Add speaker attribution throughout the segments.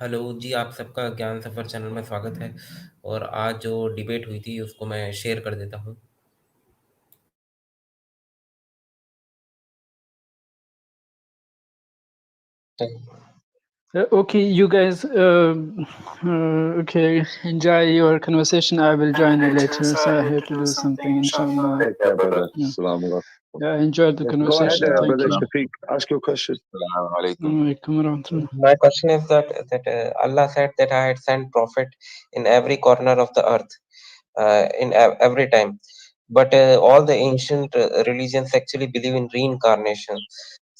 Speaker 1: Hello जी, आप सबका ज्ञान सफ़र चैनल में स्वागत है। और आज जो डिबेट हुई थी उसको मैं शेयर कर देता हूँ।
Speaker 2: Okay, you guys, okay, enjoy your conversation. I will join you later, so I have to do something, inshallah.
Speaker 3: Take care, brother.
Speaker 2: Yeah.
Speaker 3: Assalamu alaikum.
Speaker 2: Yeah, enjoy the
Speaker 3: Go ahead,
Speaker 2: conversation. Thank
Speaker 3: brother
Speaker 2: you.
Speaker 3: Shafiq. Ask your question.
Speaker 4: Assalamu alaikum.
Speaker 2: Alaikum warahmatullah.
Speaker 5: My question is that Allah said that I had sent prophet in every corner of the earth, every time. But all the ancient religions actually believe in reincarnation.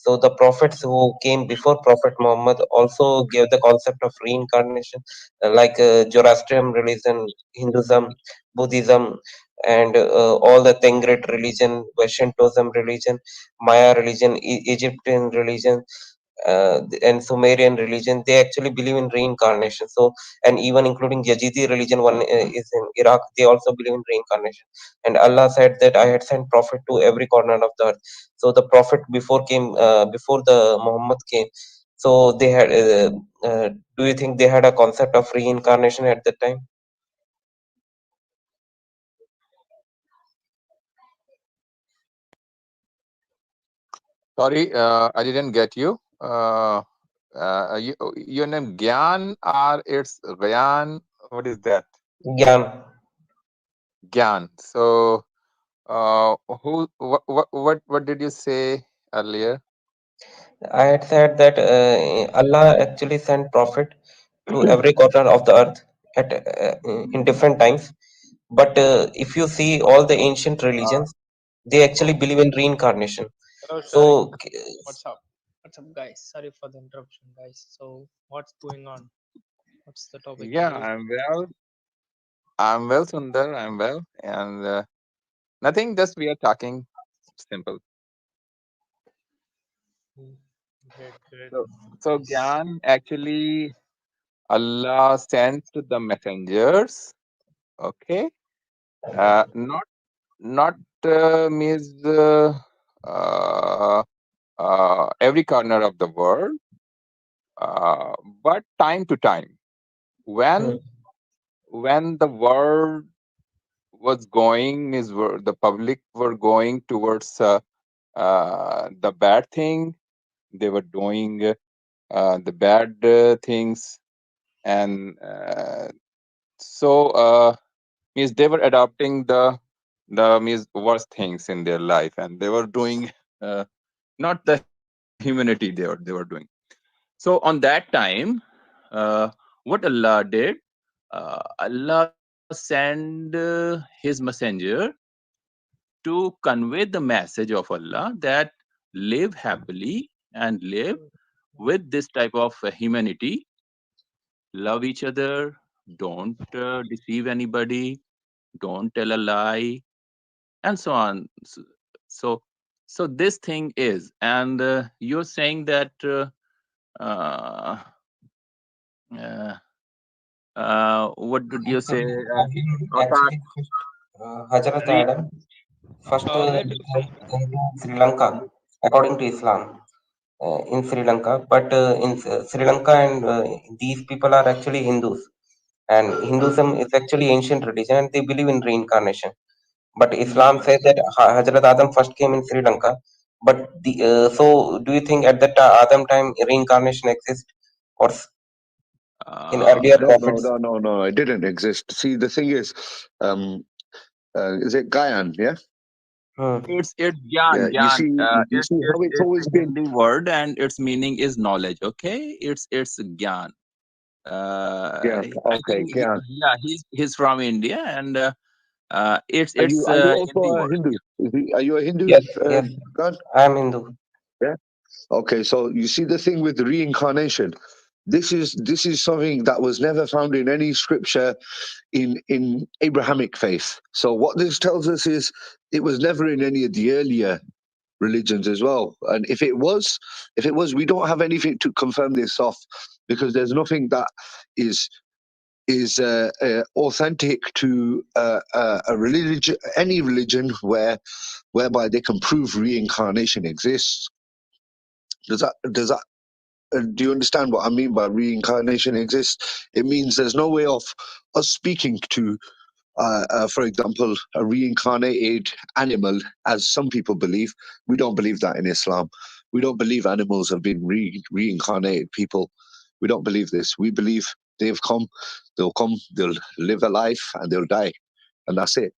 Speaker 5: So the prophets who came before Prophet Muhammad also gave the concept of reincarnation, like Zoroastrian religion, Hinduism, Buddhism, and all the Tengrid religion, Shintoism religion, Maya religion, Egyptian religion, and Sumerian religion. They actually believe in reincarnation. So, and even including Yazidi religion, one is in Iraq. They also believe in reincarnation. And Allah said that I had sent prophet to every corner of the earth. So the prophet before the Muhammad came. So they had. Do you think they had a concept of reincarnation at that time?
Speaker 4: Sorry, I didn't get you. Your name Gyan or it's Gyan? What is that?
Speaker 5: Gyan.
Speaker 4: Gyan. So, what did you say earlier?
Speaker 5: I had said that Allah actually sent prophet to every corner of the earth at in different times. But if you see all the ancient religions, they actually believe in reincarnation.
Speaker 6: Hello,
Speaker 5: So
Speaker 6: what's up? What's up, guys? Sorry for the interruption, guys. So, what's going on? What's the topic?
Speaker 4: Yeah, I'm well. I'm well, Sundar. I'm well, and nothing. Just we are talking simple.
Speaker 6: Great.
Speaker 4: So Gyan, actually, Allah sent the messengers. Okay, not means every corner of the world, but time to time when the world was going is the public were going towards the bad thing. They were doing the bad things, and so means they were adopting the means worst things in their life, and they were doing not the humanity they were doing. So on that time, what Allah did, Allah sent his messenger to convey the message of Allah that live happily and live with this type of humanity, love each other, don't deceive anybody, don't tell a lie, and so on. So this thing is, and you're saying that what did you say?
Speaker 5: actually, Hazrat Adam first in Sri Lanka, according to Islam, in Sri Lanka. But in Sri Lanka and these people are actually Hindus, and Hinduism is actually ancient religion, and they believe in reincarnation. But Islam says that Hazrat Adam first came in Sri Lanka. But so, do you think at that Adam time reincarnation exists, or in earlier prophets?
Speaker 3: No. It didn't exist. See, the thing is it ghyan? Yeah.
Speaker 4: It's Gyan.
Speaker 3: You see how it's always been.
Speaker 4: The word and its meaning is knowledge. Okay, it's Gyan.
Speaker 3: Yeah.
Speaker 4: I
Speaker 3: Okay.
Speaker 4: think
Speaker 3: Gyan.
Speaker 4: he's from India, and it's
Speaker 3: Are you also a Hindu? Are you a Hindu?
Speaker 5: Yes.
Speaker 3: God?
Speaker 5: I am Hindu.
Speaker 3: Yeah. Okay. So you see the thing with reincarnation. This is something that was never found in any scripture in Abrahamic faith. So what this tells us is it was never in any of the earlier religions as well. And if it was, we don't have anything to confirm this off, because there's nothing that is authentic to a religion, any religion whereby they can prove reincarnation exists. Does that do you understand what I mean by reincarnation exists? It means there's no way of us speaking to, for example, a reincarnated animal, as some people believe. We don't believe that in Islam. We don't believe animals have been reincarnated people. We don't believe this. We believe they'll come, they'll live a life, and they'll die, and that's it.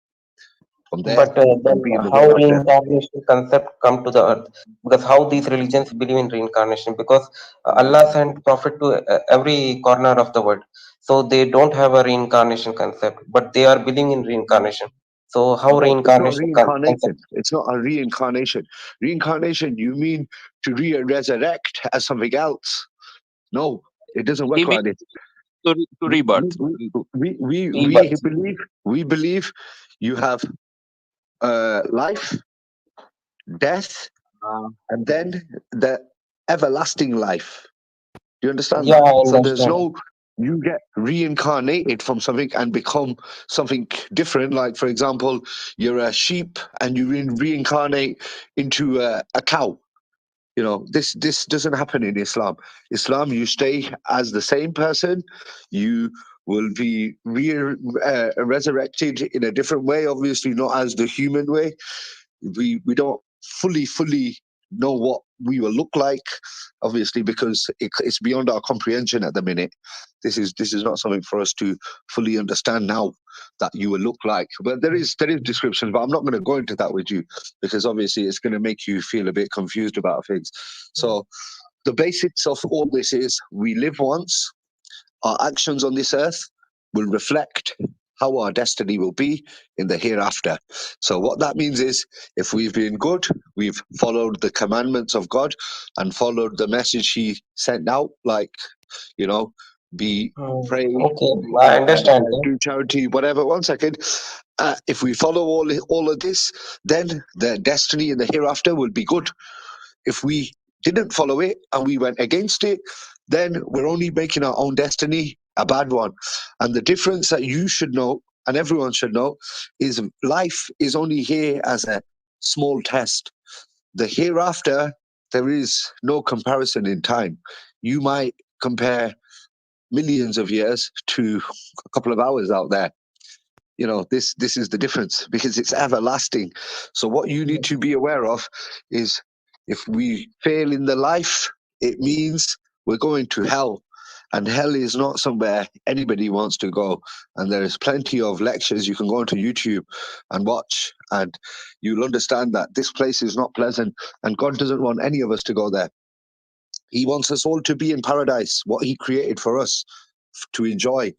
Speaker 3: From there,
Speaker 5: But
Speaker 3: they'll
Speaker 5: then
Speaker 3: be in the
Speaker 5: how
Speaker 3: hereafter.
Speaker 5: reincarnation concept come to the earth? Because how these religions believe in reincarnation? Because Allah sent prophet to every corner of the world, so they don't have a reincarnation concept, but they are believing in reincarnation. So how
Speaker 3: No, it's not
Speaker 5: reincarnation concept?
Speaker 3: reincarnation. It's not a reincarnation. Reincarnation, you mean to resurrect as something else? No, it doesn't
Speaker 4: He
Speaker 3: work
Speaker 4: means
Speaker 3: like this.
Speaker 4: to rebirth.
Speaker 5: Rebirth.
Speaker 3: We believe you have life, death,
Speaker 4: Uh,
Speaker 3: and then the everlasting life. Do you understand
Speaker 5: Yeah,
Speaker 3: that?
Speaker 5: I
Speaker 3: So there's
Speaker 5: understand.
Speaker 3: no, you get reincarnated from something and become something different. Like, for example, you're a sheep and you reincarnate into a cow. You know, this doesn't happen in Islam. Islam, you stay as the same person. You will be resurrected in a different way, obviously not as the human way. We don't fully know what we will look like, obviously, because it's beyond our comprehension at the minute. This is not something for us to fully understand now, that you will look like. But there is descriptions, but I'm not going to go into that with you, because obviously it's going to make you feel a bit confused about things. So the basics of all this is, we live once. Our actions on this earth will reflect how our destiny will be in the hereafter. So, what that means is, if we've been good, we've followed the commandments of God and followed the message He sent out, like, you know, be, pray,
Speaker 5: Okay, I understand.
Speaker 3: do charity, whatever. One second. If we follow all of this, then the destiny in the hereafter will be good. If we didn't follow it and we went against it, then we're only making our own destiny a bad one. And the difference that you should know, and everyone should know, is life is only here as a small test. The hereafter, there is no comparison in time. You might compare millions of years to a couple of hours out there. You know, this is the difference, because it's everlasting. So what you need to be aware of is, if we fail in the life, it means we're going to hell. And hell is not somewhere anybody wants to go. And there's plenty of lectures you can go onto YouTube and watch, and you'll understand that this place is not pleasant, and God doesn't want any of us to go there. He wants us all to be in paradise, what He created for us to enjoy,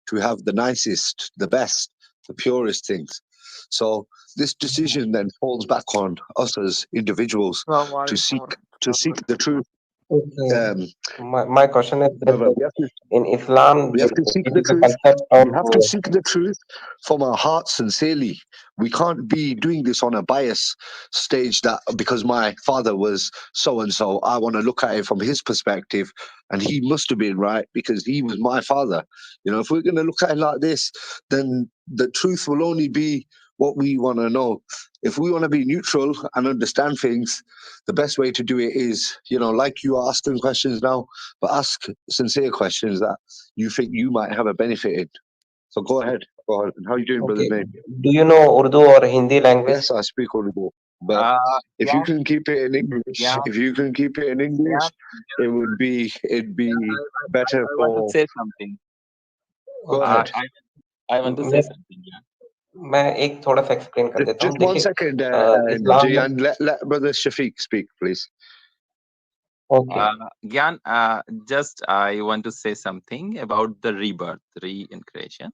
Speaker 3: to have the nicest, the best, the purest things. So this decision then falls back on us as individuals to seek the truth.
Speaker 5: Okay.
Speaker 3: Um,
Speaker 5: My question is that
Speaker 3: brother,
Speaker 5: in Islam,
Speaker 3: we have to seek
Speaker 5: there
Speaker 3: the
Speaker 5: is a
Speaker 3: truth.
Speaker 5: concept of
Speaker 3: We have to seek the truth from our hearts sincerely. We can't be doing this on a bias stage, that because my father was so and so, I want to look at it from his perspective, and he must have been right because he was my father. You know, if we're going to look at it like this, then the truth will only be what we want to know. If we want to be neutral and understand things, the best way to do it is, you know, like you are asking questions now, but ask sincere questions that you think you might have a benefit in. So go ahead. Go ahead. How are you doing, brother
Speaker 5: okay.
Speaker 3: name?
Speaker 5: Do you know Urdu or Hindi language?
Speaker 3: Yes, I speak Urdu. But if you
Speaker 4: yeah,
Speaker 3: can keep it in English,
Speaker 4: yeah, yeah.
Speaker 3: it'd be better
Speaker 4: I want to
Speaker 3: for.
Speaker 4: say something.
Speaker 3: Go
Speaker 5: Okay.
Speaker 3: ahead.
Speaker 4: I want to say
Speaker 5: मैं
Speaker 4: something. Yeah.
Speaker 5: मैं एक थोड़ा सा explain कर देता हूँ.
Speaker 3: Just 1
Speaker 5: देखिए,
Speaker 3: second,
Speaker 5: इस्लाम में.
Speaker 3: Jayan. Let brother Shafiq speak, please.
Speaker 5: Okay.
Speaker 4: Gyan, just I want to say something about the rebirth, reincarnation.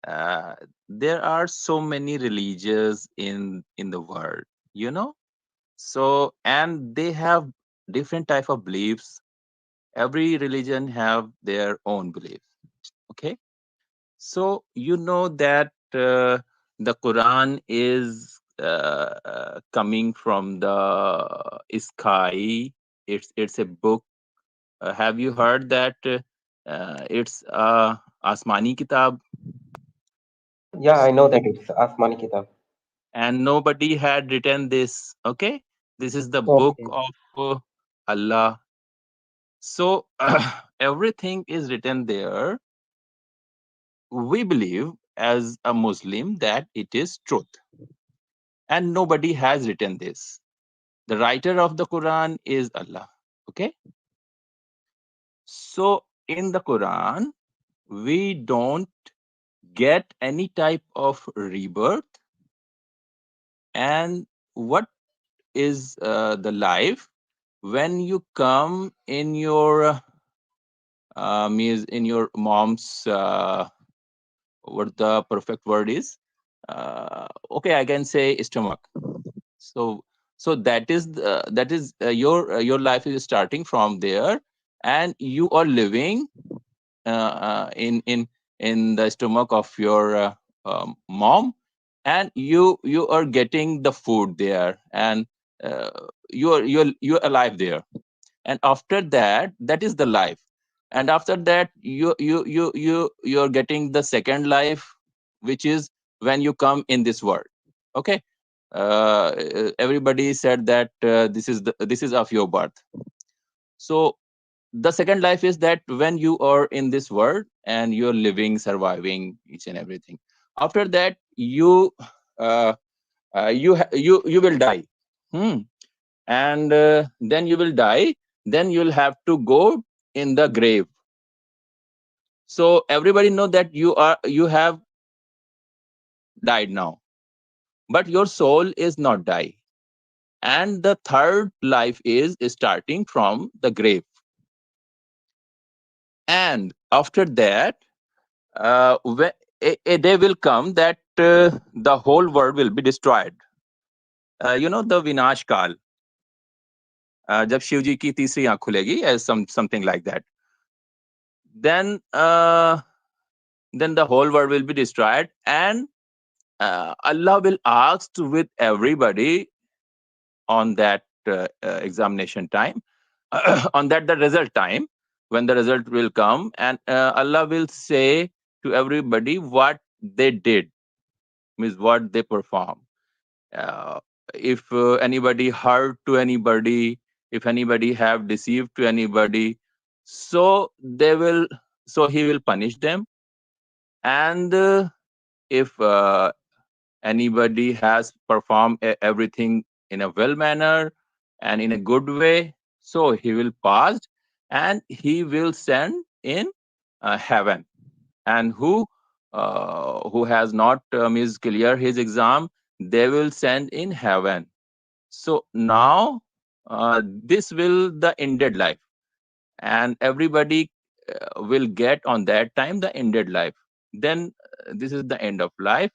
Speaker 4: There are so many religions in the world, you know. So, and they have different type of beliefs. Every religion have their own beliefs. Okay. So you know that the Quran is coming from the sky. It's a book. Have you heard that it's Asmani Kitab?
Speaker 5: Yeah, I know that it's Asmani Kitab.
Speaker 4: And nobody had written this. Okay, this is the book
Speaker 5: Okay.
Speaker 4: of Allah. So everything is written there. We believe as a Muslim that it is truth, and nobody has written this. The writer of the Quran is Allah. Okay. So in the Quran, we don't get any type of rebirth. And what is the life when you come in your means in your mom's what the perfect word is, okay, I can say stomach. So that is your life is starting from there, and you are living in the stomach of your mom, and you are getting the food there, and you're alive there. And after that, that is the life. And after that, you're getting the second life, which is when you come in this world. Okay. Everybody said that this is of your birth. So the second life is that when you are in this world and you're living, surviving each and everything. After that, you will die. And then you will die. Then you'll have to go in the grave. So everybody know that you have died now, but your soul is not die. And the third life is starting from the grave. And after that, a day will come that the whole world will be destroyed. The Vinash Kal. जब शिव जी की तीसरी आंख खुलेगी, something like that. Then the whole world will be destroyed, and Allah will ask with everybody on that examination time, on that the result time, when the result will come, and Allah will say to everybody what they did, means what they perform. If anybody hurt to anybody, if anybody have deceived to anybody, so he will punish them. And if anybody has performed everything in a well manner and in a good way, so he will pass, and he will send in heaven. And who has not is clear his exam, they will send in heaven. So now this will the ended life, and everybody will get on that time the ended life. Then this is the end of life,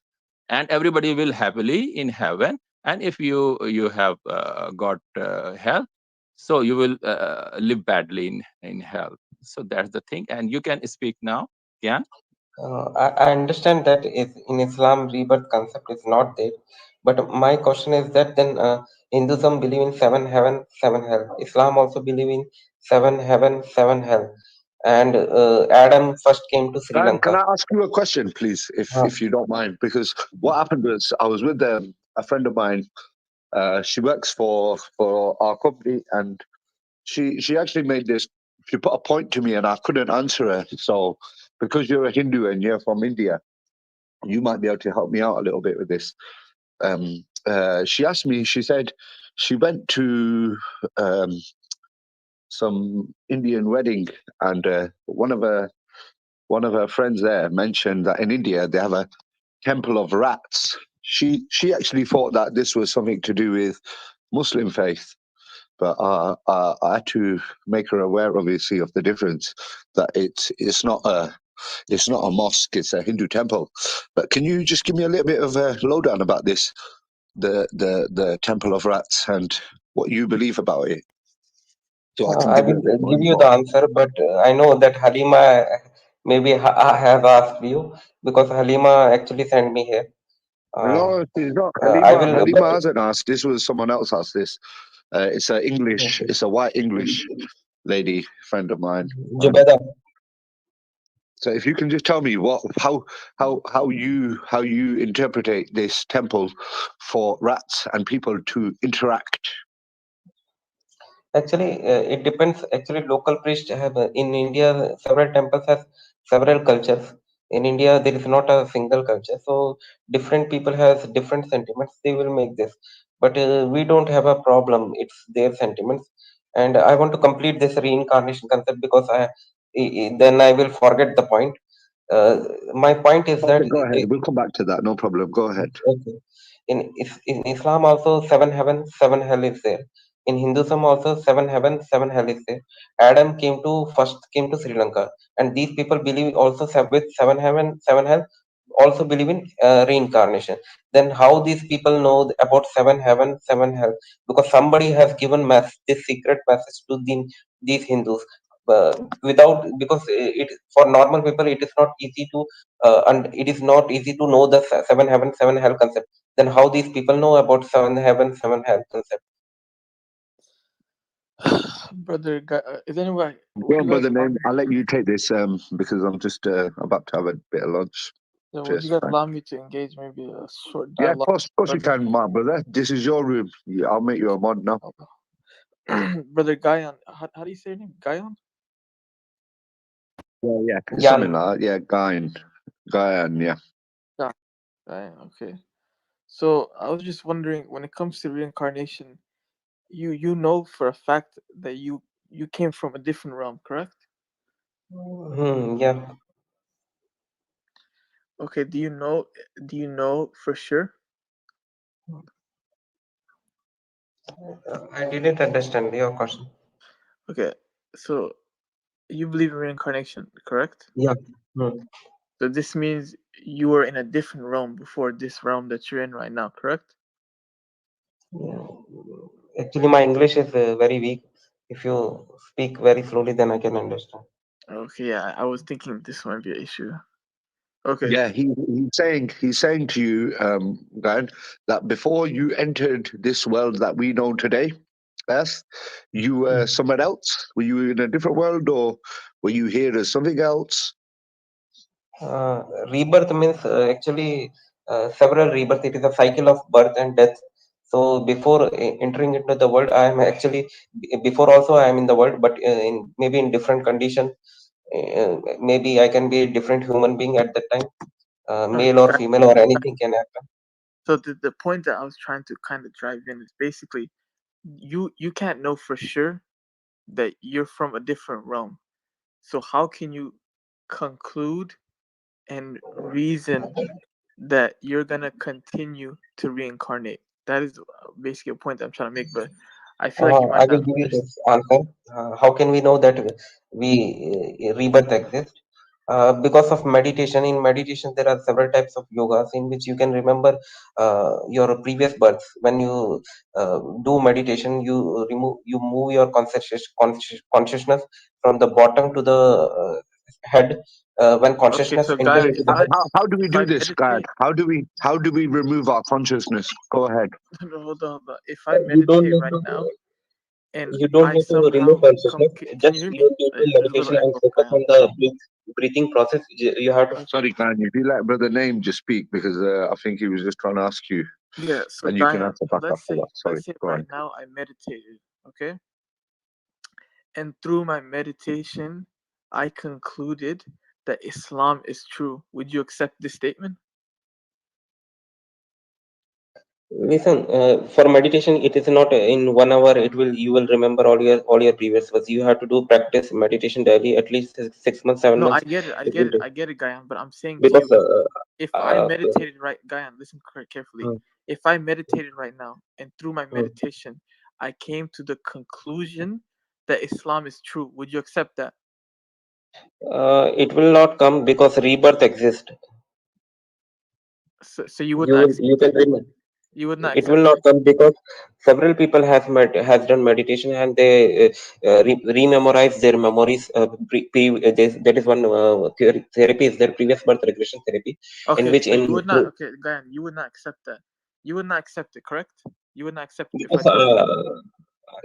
Speaker 4: and everybody will happily in heaven. And if you have got hell, so you will live badly in hell. So that's the thing, and you can speak now, Gyan.
Speaker 5: I understand that is in Islam rebirth concept is not there, but my question is that then Hinduism believe in seven heaven, seven hell. Islam also believe in seven heaven, seven hell, and Adam first came to Sri
Speaker 3: Can
Speaker 5: Lanka.
Speaker 3: I ask you a question, please, if you don't mind? Because what happened was I was with a friend of mine. She works for our company, and she actually made this. She put a point to me, and I couldn't answer her. So, because you're a Hindu and you're from India, you might be able to help me out a little bit with this. She asked me. She said she went to some Indian wedding, and one of her friends there mentioned that in India they have a temple of rats. She actually thought that this was something to do with Muslim faith, but I had to make her aware, obviously, of the difference. That it's not a mosque; it's a Hindu temple. But can you just give me a little bit of a lowdown about this, the temple of rats, and what you believe about it, so I can
Speaker 5: I
Speaker 3: give you
Speaker 5: will
Speaker 3: a bit more
Speaker 5: give you the
Speaker 3: info?
Speaker 5: answer, but I know that Halima maybe have asked you because Halima actually sent me here.
Speaker 3: No, it's not
Speaker 5: I
Speaker 3: Halima.
Speaker 5: will, but
Speaker 3: Halima hasn't asked. This was someone else asked this. It's a English. It's a white English lady friend of mine.
Speaker 5: Jubeda.
Speaker 3: So if you can just tell me how you interpret this temple for rats and people to interact.
Speaker 5: Actually, it depends. Actually, local priests have in India several temples has several cultures. In India, there is not a single culture, so different people has different sentiments. They will make this, but we don't have a problem. It's their sentiments, and I want to complete this reincarnation concept because then I will forget the point. Uh, my point is that
Speaker 3: Okay, go ahead. We'll come back to that. No problem. Go ahead.
Speaker 5: okay. In Islam also seven heaven, seven hell is there. In Hinduism also seven heaven, seven hell is there. Adam first came to Sri Lanka, and these people believe also with seven heaven, seven hell. Also believe in reincarnation. Then how these people know about seven heaven, seven hell? Because somebody has given this secret message to these Hindus. Without because it for normal people it is not easy to and it is not easy to know the seven heaven, seven hell concept. Then how these people know about seven heaven, seven hell concept?
Speaker 7: Brother, is anyone?
Speaker 3: Go
Speaker 7: Would
Speaker 3: on,
Speaker 7: you guys
Speaker 3: brother.
Speaker 7: allow
Speaker 3: Name.
Speaker 7: me?
Speaker 3: I'll let you take this because I'm just about to have a bit of lunch.
Speaker 7: Yeah, would you
Speaker 3: Cheers.
Speaker 7: guys
Speaker 3: Bye.
Speaker 7: allow me to engage maybe a short
Speaker 3: Yeah,
Speaker 7: dialogue?
Speaker 3: of course you can, my brother. This is your room. Yeah, I'll make you a mod now.
Speaker 7: Brother Ghyan, how do you say your name? Ghyan?
Speaker 3: Yeah,
Speaker 5: Jan.
Speaker 3: something like that. Yeah, Gyan, yeah.
Speaker 7: Ghyan, okay. So I was just wondering, when it comes to reincarnation, you know for a fact that you came from a different realm, correct?
Speaker 5: Yeah.
Speaker 7: Okay. Do you know for sure?
Speaker 5: I didn't understand your question.
Speaker 7: Okay. So you believe in reincarnation, correct?
Speaker 5: Yeah. Hmm.
Speaker 7: So this means you were in a different realm before this realm that you're in right now, correct?
Speaker 5: Yeah. Actually, my English is very weak. If you speak very slowly, then I can understand.
Speaker 7: Okay, yeah, I was thinking this might be an issue. Okay.
Speaker 3: Yeah, he's saying to you, Gyan, that before you entered this world that we know today, Earth, you were somewhere else. Were you in a different world, or were you here as something else?
Speaker 5: Rebirth means actually several rebirth. It is a cycle of birth and death. So before entering into the world, I am actually before also I am in the world, but in maybe in different condition. Maybe I can be a different human being at that time, male or female or anything can happen.
Speaker 7: So the point that I was trying to kind of drive in is basically you can't know for sure that you're from a different realm. So how can you conclude and reason that you're gonna continue to reincarnate? That is basically a point that I'm trying to make, but I feel like you
Speaker 5: I
Speaker 7: might
Speaker 5: will
Speaker 7: not
Speaker 5: give you
Speaker 7: understand.
Speaker 5: this answer. How can we know that we rebirth exists? Because of meditation. In meditation, there are several types of yogas in which you can remember your previous births. When you do meditation, you move your consciousness from the bottom to the head. When
Speaker 7: Okay,
Speaker 5: consciousness
Speaker 7: so
Speaker 5: enter
Speaker 7: Gaia,
Speaker 5: into the head.
Speaker 3: How do we
Speaker 7: if
Speaker 3: do
Speaker 7: I
Speaker 3: this, Gyan?
Speaker 7: meditate,
Speaker 3: How do we remove our consciousness? Go ahead.
Speaker 7: no, hold on. If I
Speaker 5: You don't
Speaker 7: meditate
Speaker 5: need
Speaker 7: right
Speaker 5: to.
Speaker 7: now and
Speaker 5: You don't
Speaker 7: I
Speaker 5: need to remove
Speaker 7: somehow come,
Speaker 5: consciousness.
Speaker 7: can
Speaker 5: Just
Speaker 7: you hear
Speaker 5: you
Speaker 7: me?
Speaker 5: need to
Speaker 7: There's a little
Speaker 5: meditation and
Speaker 7: echo,
Speaker 5: focus
Speaker 7: Gaia.
Speaker 5: on the breathing process. You have to.
Speaker 3: Sorry, Gyan. If you let brother name just speak, because I think he was just trying to ask you,
Speaker 7: Yeah, so
Speaker 3: and you can
Speaker 7: Gaia,
Speaker 3: answer back
Speaker 7: let's
Speaker 3: after
Speaker 7: say
Speaker 3: that. Sorry, go
Speaker 7: right
Speaker 3: on.
Speaker 7: now I meditated, okay? And through my meditation, I concluded that Islam is true. Would you accept this statement?
Speaker 5: Listen, for meditation, it is not in 1 hour. You will remember all your previous words. You have to do practice meditation daily, at least 6 months, 7
Speaker 7: No, I
Speaker 5: months.
Speaker 7: get it.
Speaker 5: It will take
Speaker 7: I get it, Gayan. But I'm saying to
Speaker 5: because
Speaker 7: you, if I
Speaker 5: uh,
Speaker 7: meditated right, Gayan, listen carefully. If I meditated right now and through my meditation, I came to the conclusion that Islam is true, would you accept that?
Speaker 5: it will not come because rebirth exists.
Speaker 7: So you would
Speaker 5: You
Speaker 7: not
Speaker 5: will
Speaker 7: accept
Speaker 5: you can
Speaker 7: it.
Speaker 5: remember.
Speaker 7: You would not
Speaker 5: It will
Speaker 7: accept
Speaker 5: not
Speaker 7: it.
Speaker 5: come because several people has done meditation and they rememorize their memories. That is one therapy is their previous birth regression therapy, in
Speaker 7: Okay,
Speaker 5: which
Speaker 7: so
Speaker 5: in
Speaker 7: you would not. Okay, Gayan, you would not accept that. You would not accept it, correct? You would not accept it if I
Speaker 5: because
Speaker 7: told you.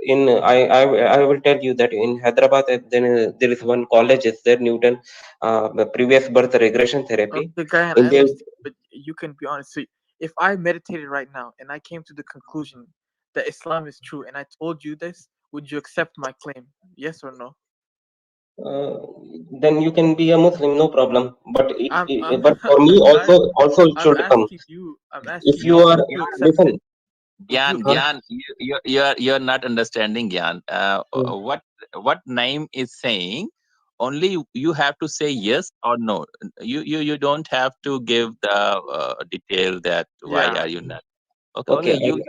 Speaker 5: in I will tell you that in Hyderabad then there is one college is there, Newton, the previous birth regression therapy.
Speaker 7: Okay, Gayan,
Speaker 5: In
Speaker 7: I
Speaker 5: there,
Speaker 7: understand, but you can be honest. So if I meditated right now and I came to the conclusion that Islam is true and I told you this, would you accept my claim? Yes or no?
Speaker 5: Then you can be a Muslim, no problem. But
Speaker 7: I'm
Speaker 5: but for me
Speaker 7: guys,
Speaker 5: also it
Speaker 7: I'm
Speaker 5: should come.
Speaker 7: asking you. I'm
Speaker 5: If
Speaker 7: asking
Speaker 5: you
Speaker 7: you.
Speaker 5: are
Speaker 7: Would you accept
Speaker 5: listen,
Speaker 7: it? Would you
Speaker 4: Gyan,
Speaker 5: huh?
Speaker 7: accept?
Speaker 4: Gyan, you're not understanding, Gyan. What Naim is saying, only you have to say yes or no. You don't have to give the detail that why
Speaker 7: Yeah.
Speaker 4: are you not. Okay,
Speaker 5: Okay,
Speaker 4: only you.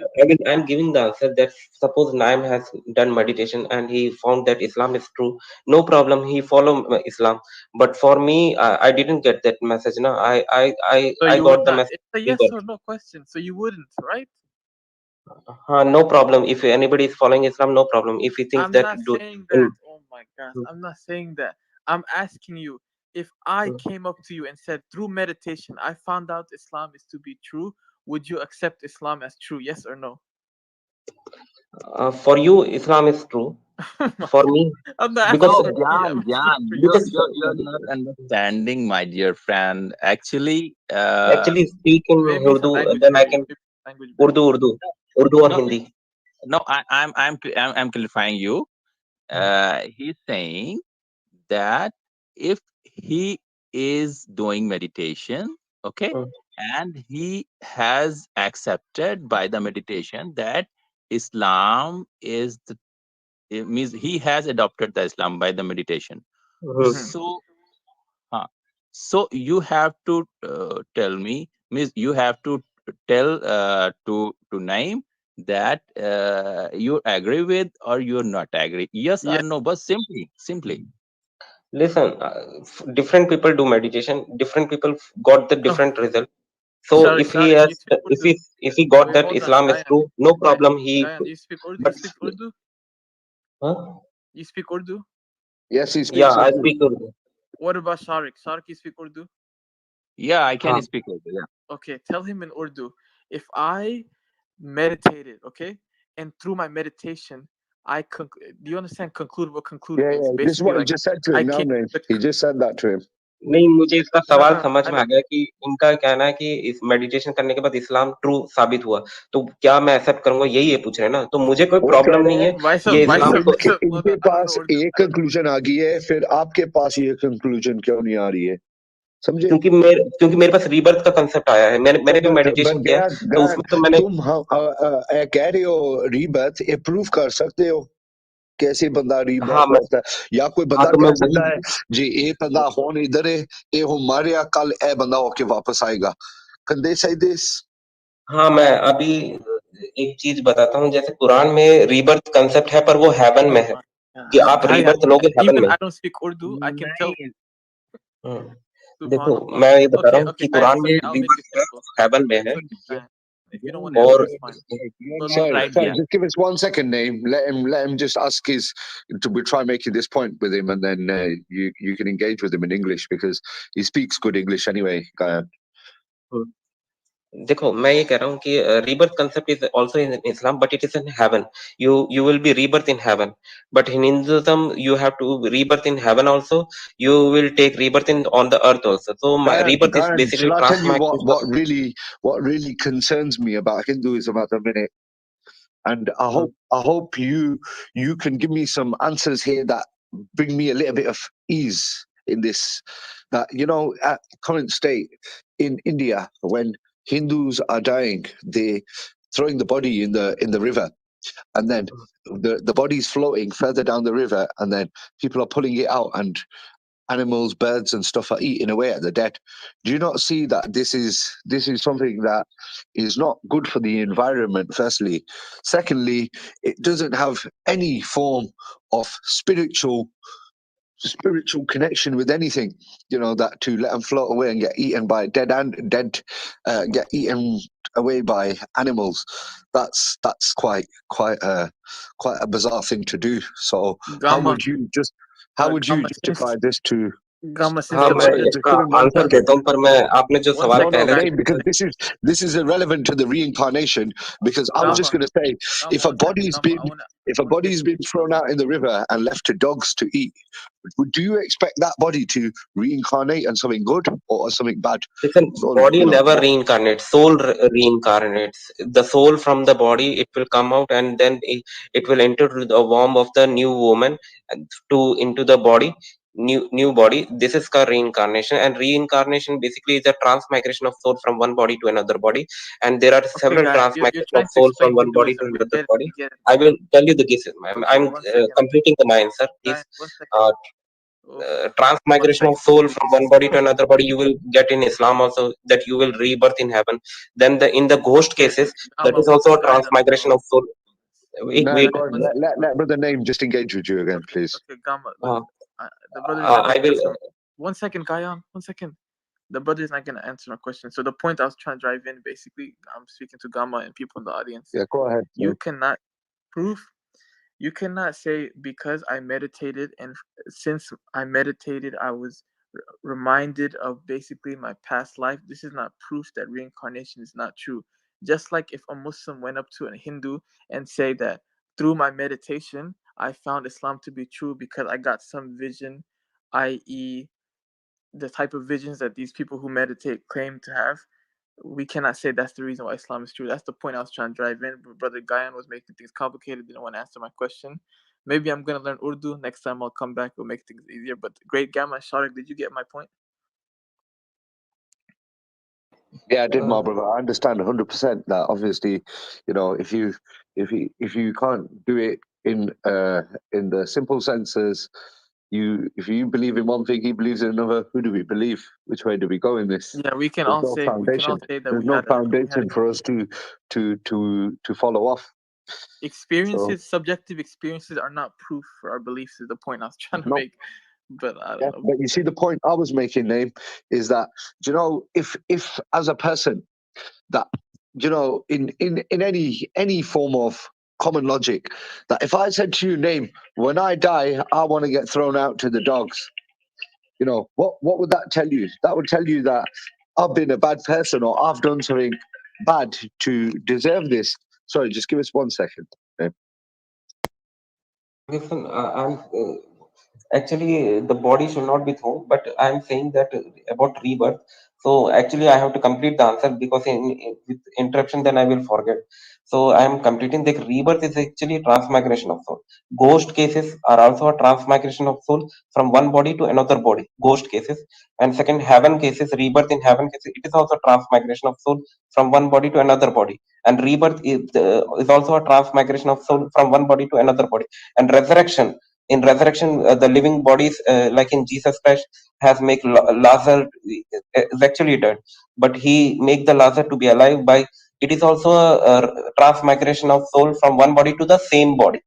Speaker 5: I'm giving the answer that suppose Naim has done meditation and he found that Islam is true, no problem, he follow Islam. But for me, I didn't get that message. No,
Speaker 7: So
Speaker 5: I
Speaker 7: you would
Speaker 5: got the
Speaker 7: not.
Speaker 5: message.
Speaker 7: It's a yes or no question. So you wouldn't, right?
Speaker 5: No problem. If anybody is following Islam, no problem. If he thinks
Speaker 7: I'm
Speaker 5: that
Speaker 7: not
Speaker 5: do
Speaker 7: saying that.
Speaker 5: in,
Speaker 7: Oh my gosh, I'm not saying that. I'm asking you, if I came up to you and said through meditation I found out Islam is to be true, would you accept Islam as true? Yes or no?
Speaker 5: for you, Islam is true.
Speaker 7: Oh my
Speaker 5: For
Speaker 7: God.
Speaker 5: me,
Speaker 7: I'm not
Speaker 5: because
Speaker 7: asking
Speaker 4: No,
Speaker 7: for me. I'm asking
Speaker 4: Gyan,
Speaker 7: for you.
Speaker 5: because
Speaker 4: you're not understanding, my dear friend. Actually,
Speaker 5: actually speak in
Speaker 7: Maybe it's a
Speaker 5: Urdu,
Speaker 7: language
Speaker 5: then I
Speaker 7: barrier.
Speaker 5: can
Speaker 7: Maybe it's a language barrier.
Speaker 5: Urdu or
Speaker 4: no,
Speaker 5: Hindi.
Speaker 4: no. I'm clarifying you. He's saying that if he is doing meditation, okay,
Speaker 5: Mm,
Speaker 4: and he has accepted by the meditation that Islam is the, it means he has adopted the Islam by the meditation.
Speaker 5: mhm.
Speaker 7: Mhm.
Speaker 4: So, so you have to tell me, means you have to tell to Naim that you agree with or you're not agree. Yes or
Speaker 7: Yes.
Speaker 4: no, but simply.
Speaker 5: Listen, different people do meditation. Different people got the
Speaker 7: Oh,
Speaker 5: different result. So
Speaker 7: Sharik,
Speaker 5: if he
Speaker 7: Sharik, you
Speaker 5: has,
Speaker 7: speak Urdu.
Speaker 5: if he got
Speaker 7: Wait,
Speaker 5: that
Speaker 7: hold on,
Speaker 5: Islam is
Speaker 7: Ghayan.
Speaker 5: true, no
Speaker 7: Ghayan,
Speaker 5: problem. He,
Speaker 7: Ghayan, you speak Urdu. You
Speaker 5: but
Speaker 7: speak Urdu.
Speaker 5: huh?
Speaker 7: You speak Urdu.
Speaker 3: Yes, he
Speaker 5: Yeah,
Speaker 3: speaks
Speaker 5: I
Speaker 3: Urdu.
Speaker 5: speak Urdu.
Speaker 7: What about Sharik? Sharik, you speak Urdu.
Speaker 4: Yeah, I
Speaker 5: Huh.
Speaker 4: can speak Urdu. Yeah.
Speaker 7: Okay, tell him in Urdu. If I meditated, okay, and through my meditation, do you understand conclude? What conclude
Speaker 3: Yeah,
Speaker 7: means?
Speaker 3: yeah. This is
Speaker 7: Basically,
Speaker 3: what he
Speaker 7: like
Speaker 3: just said to
Speaker 7: I
Speaker 3: him now,
Speaker 7: came
Speaker 3: man.
Speaker 7: to the
Speaker 3: He just said that to him.
Speaker 5: नहीं, मुझे इसका
Speaker 7: no,
Speaker 5: सवाल
Speaker 7: no,
Speaker 5: समझ
Speaker 7: I
Speaker 5: में आ
Speaker 7: don't.
Speaker 5: गया कि इनका कहना है कि इस मेडिटेशन करने के बाद इस्लाम ट्रू साबित हुआ, तो क्या मैं एक्सेप्ट करूंगा, यही ये पूछ रहे हैं ना, तो मुझे कोई
Speaker 3: वो कह
Speaker 5: प्रॉब्लम
Speaker 3: रहे
Speaker 5: नहीं
Speaker 3: हैं
Speaker 5: है ये
Speaker 7: Why
Speaker 3: कि
Speaker 5: इस्लाम
Speaker 7: so,
Speaker 5: को।
Speaker 7: hold
Speaker 3: इनके
Speaker 7: on, I don't know
Speaker 3: pass
Speaker 7: Urdu.
Speaker 3: एक कंक्लूजन आ गई है, फिर आपके पास ये कंक्लूजन क्यों नहीं आ रही है? समझे?
Speaker 5: क्योंकि मेरे पास रीबर्थ का कंसेप्ट आया है, मैंने भी मेडिटेशन किया है, तो
Speaker 3: गैन,
Speaker 5: उसमें तो मैंने
Speaker 3: तुम कह रहे हो रीबर्थ, ये प्रूव कर सकते हो कैसे बंदा रीबर्थ
Speaker 5: हाँ मैं
Speaker 3: करता है? या कोई
Speaker 5: हाँ
Speaker 3: बंदा
Speaker 5: तो मैं
Speaker 3: कह
Speaker 5: वही
Speaker 3: सकता है जी ये बंदा हुन इधर है, ये हो मारिया, कल ए बंदा होके वापस आएगा? Can they say this?
Speaker 5: हाँ मैं अभी एक चीज बताता हूँ, जैसे कुरान में रीबर्थ कंसेप्ट है पर वो हेवन में
Speaker 7: Oh
Speaker 5: है,
Speaker 7: my
Speaker 5: कि
Speaker 7: gosh,
Speaker 5: आप
Speaker 7: Ghayan,
Speaker 5: रीबर्थ लोगे हेवन
Speaker 7: even
Speaker 5: में।
Speaker 7: I don't speak Urdu. I can tell.
Speaker 4: नहीं,
Speaker 5: हम्म, देखो
Speaker 7: Subhanallah.
Speaker 5: मैं ये बता रहा
Speaker 7: Okay,
Speaker 5: हूँ
Speaker 7: okay,
Speaker 5: कि
Speaker 7: Ghayan,
Speaker 5: कुरान
Speaker 7: it's
Speaker 5: में
Speaker 7: okay. I'll make it
Speaker 5: rebirth है
Speaker 7: simple.
Speaker 5: हेवन में
Speaker 7: It's
Speaker 5: है,
Speaker 7: okay, Ghayan. If you don't want to
Speaker 4: you're
Speaker 7: answer,
Speaker 5: और
Speaker 7: it's fine.
Speaker 4: you're
Speaker 7: But
Speaker 4: not
Speaker 7: look,
Speaker 4: right,
Speaker 3: Sorry,
Speaker 4: yeah.
Speaker 3: just give us 1 second, name. Let him just ask his. We try making this point with him, and then you can engage with him in English because he speaks good English anyway. Ghayan.
Speaker 5: देखो मैं ये कह रहा हूँ कि rebirth concept is also in Islam but it is in heaven, you will be rebirth in heaven, but in Hinduism you have to rebirth in heaven also, you will take rebirth in on the earth also, so my rebirth is
Speaker 3: Ghayan,
Speaker 5: basically
Speaker 3: shall I tell you
Speaker 5: transmigration.
Speaker 3: what really concerns me about Hinduism at the minute? And I hope you can give me some answers here that bring me a little bit of ease in this. That at current state in India, when Hindus are dying, they throwing the body in the river, and then the body's floating further down the river, and then people are pulling it out, and animals, birds, and stuff are eating away at the dead. Do you not see that this is something that is not good for the environment? Firstly, secondly, it doesn't have any form of spiritual connection with anything. That to let them float away and get eaten by get eaten away by animals. That's quite a bizarre thing to do. So how
Speaker 7: Gamma,
Speaker 3: would you
Speaker 7: Gamma, since
Speaker 3: justify this to?
Speaker 7: Gamma, since
Speaker 5: हाँ
Speaker 7: the
Speaker 5: मैं
Speaker 3: Sorry,
Speaker 7: brother.
Speaker 3: just
Speaker 5: इसका
Speaker 3: couldn't run
Speaker 5: answer
Speaker 3: past.
Speaker 5: देता हूँ पर मैं आपने जो
Speaker 7: One
Speaker 5: सवाल
Speaker 3: No,
Speaker 7: second,
Speaker 3: no,
Speaker 5: पहले
Speaker 7: guys.
Speaker 3: name, because this is irrelevant to the reincarnation. Because I was just
Speaker 7: Gamma,
Speaker 3: going to say,
Speaker 7: Gamma,
Speaker 3: if a
Speaker 7: 1 second.
Speaker 3: body's
Speaker 7: Gamma,
Speaker 3: been if a
Speaker 7: one
Speaker 3: body's
Speaker 7: second.
Speaker 3: been thrown out in the river and left to dogs to eat, do you expect that body to reincarnate as something good or as something bad?
Speaker 5: Listen,
Speaker 3: So,
Speaker 5: body
Speaker 3: you know,
Speaker 5: never reincarnates. Soul reincarnates. The soul from the body, it will come out and then it will enter the womb of the new woman to into the body, new body. This is called reincarnation, and reincarnation basically is a transmigration of soul from one body to another body. And there are
Speaker 7: Okay,
Speaker 5: several
Speaker 7: guys, you're
Speaker 5: transmigration of
Speaker 7: trying to
Speaker 5: soul from
Speaker 7: explain
Speaker 5: one body to
Speaker 7: Hinduism. We
Speaker 5: another
Speaker 7: get it.
Speaker 5: body.
Speaker 7: We get it.
Speaker 5: I will tell you the cases.
Speaker 7: Okay,
Speaker 5: I'm
Speaker 7: 1 second.
Speaker 5: completing my answer.
Speaker 7: Guys,
Speaker 5: Please.
Speaker 7: 1 second.
Speaker 5: Uh,
Speaker 7: Oof. 1
Speaker 5: transmigration of
Speaker 7: second.
Speaker 5: soul from one body to another body you will get in Islam also, that you will rebirth in heaven. Then in the ghost
Speaker 7: Okay,
Speaker 5: cases, that
Speaker 7: Gamma,
Speaker 5: is also a
Speaker 7: guide us,
Speaker 5: transmigration
Speaker 7: bro.
Speaker 5: of soul. Wait,
Speaker 3: no,
Speaker 5: wait.
Speaker 3: go on, let brother name just engage with you again, please.
Speaker 7: Okay, Gamma, look,
Speaker 5: Uh,
Speaker 7: the brother's not
Speaker 5: I
Speaker 7: gonna
Speaker 5: will.
Speaker 7: answer. 1 second, Gyan. 1 second. The brother's not gonna answer my question. So the point I was trying to drive in, basically, I'm speaking to Gamma and people in the audience.
Speaker 3: Yeah, go ahead.
Speaker 7: You cannot prove. You cannot say because I meditated and since I meditated, I was reminded of basically my past life. This is not proof that reincarnation is not true. Just like if a Muslim went up to a Hindu and say that through my meditation, I found Islam to be true because I got some vision, i.e., the type of visions that these people who meditate claim to have. We cannot say that's the reason why Islam is true. That's the point I was trying to drive in. But Brother Gyan was making things complicated, didn't want to answer my question. Maybe I'm going to learn Urdu. Next time I'll come back, it'll make things easier. But great Gamma Sharik, did you get my point?
Speaker 3: Yeah, I did, my brother. I understand 100% that obviously, you know, if you can't do it in the simple senses, if you believe in one thing, he believes in another. Who do we believe? Which way do we go in this?
Speaker 7: Yeah, we can
Speaker 3: There's
Speaker 7: all
Speaker 3: no
Speaker 7: say
Speaker 3: foundation.
Speaker 7: that
Speaker 3: There's no
Speaker 7: we had
Speaker 3: foundation for us to follow off. So
Speaker 7: experiences. Subjective experiences are not proof for our beliefs. Is the point I was trying to
Speaker 3: no,
Speaker 7: make. But I
Speaker 3: yeah.
Speaker 7: don't know.
Speaker 3: But you see, the point I was making, name, is that, you know, if as a person that, you know, in any form of common logic, that if I said to you, name, when I die I want to get thrown out to the dogs, you know, what would that tell you? That would tell you that I've been a bad person or I've done something bad to deserve this. Sorry, just give us 1 second. Name.
Speaker 5: Listen, I'm actually the body should not be thrown, but I'm saying that about rebirth. So actually, I have to complete the answer because with interruption, then I will forget. So I am completing the rebirth is actually transmigration of soul. Ghost cases are also a transmigration of soul from one body to another body. Ghost cases, and second heaven cases, rebirth in heaven cases, it is also transmigration of soul from one body to another body. And rebirth is also a transmigration of soul from one body to another body. And resurrection, in resurrection, the living bodies, like in Jesus Christ, has make Lazarus is actually dead, but he make the Lazarus to be alive by, it is also a transmigration of soul from one body to the same body,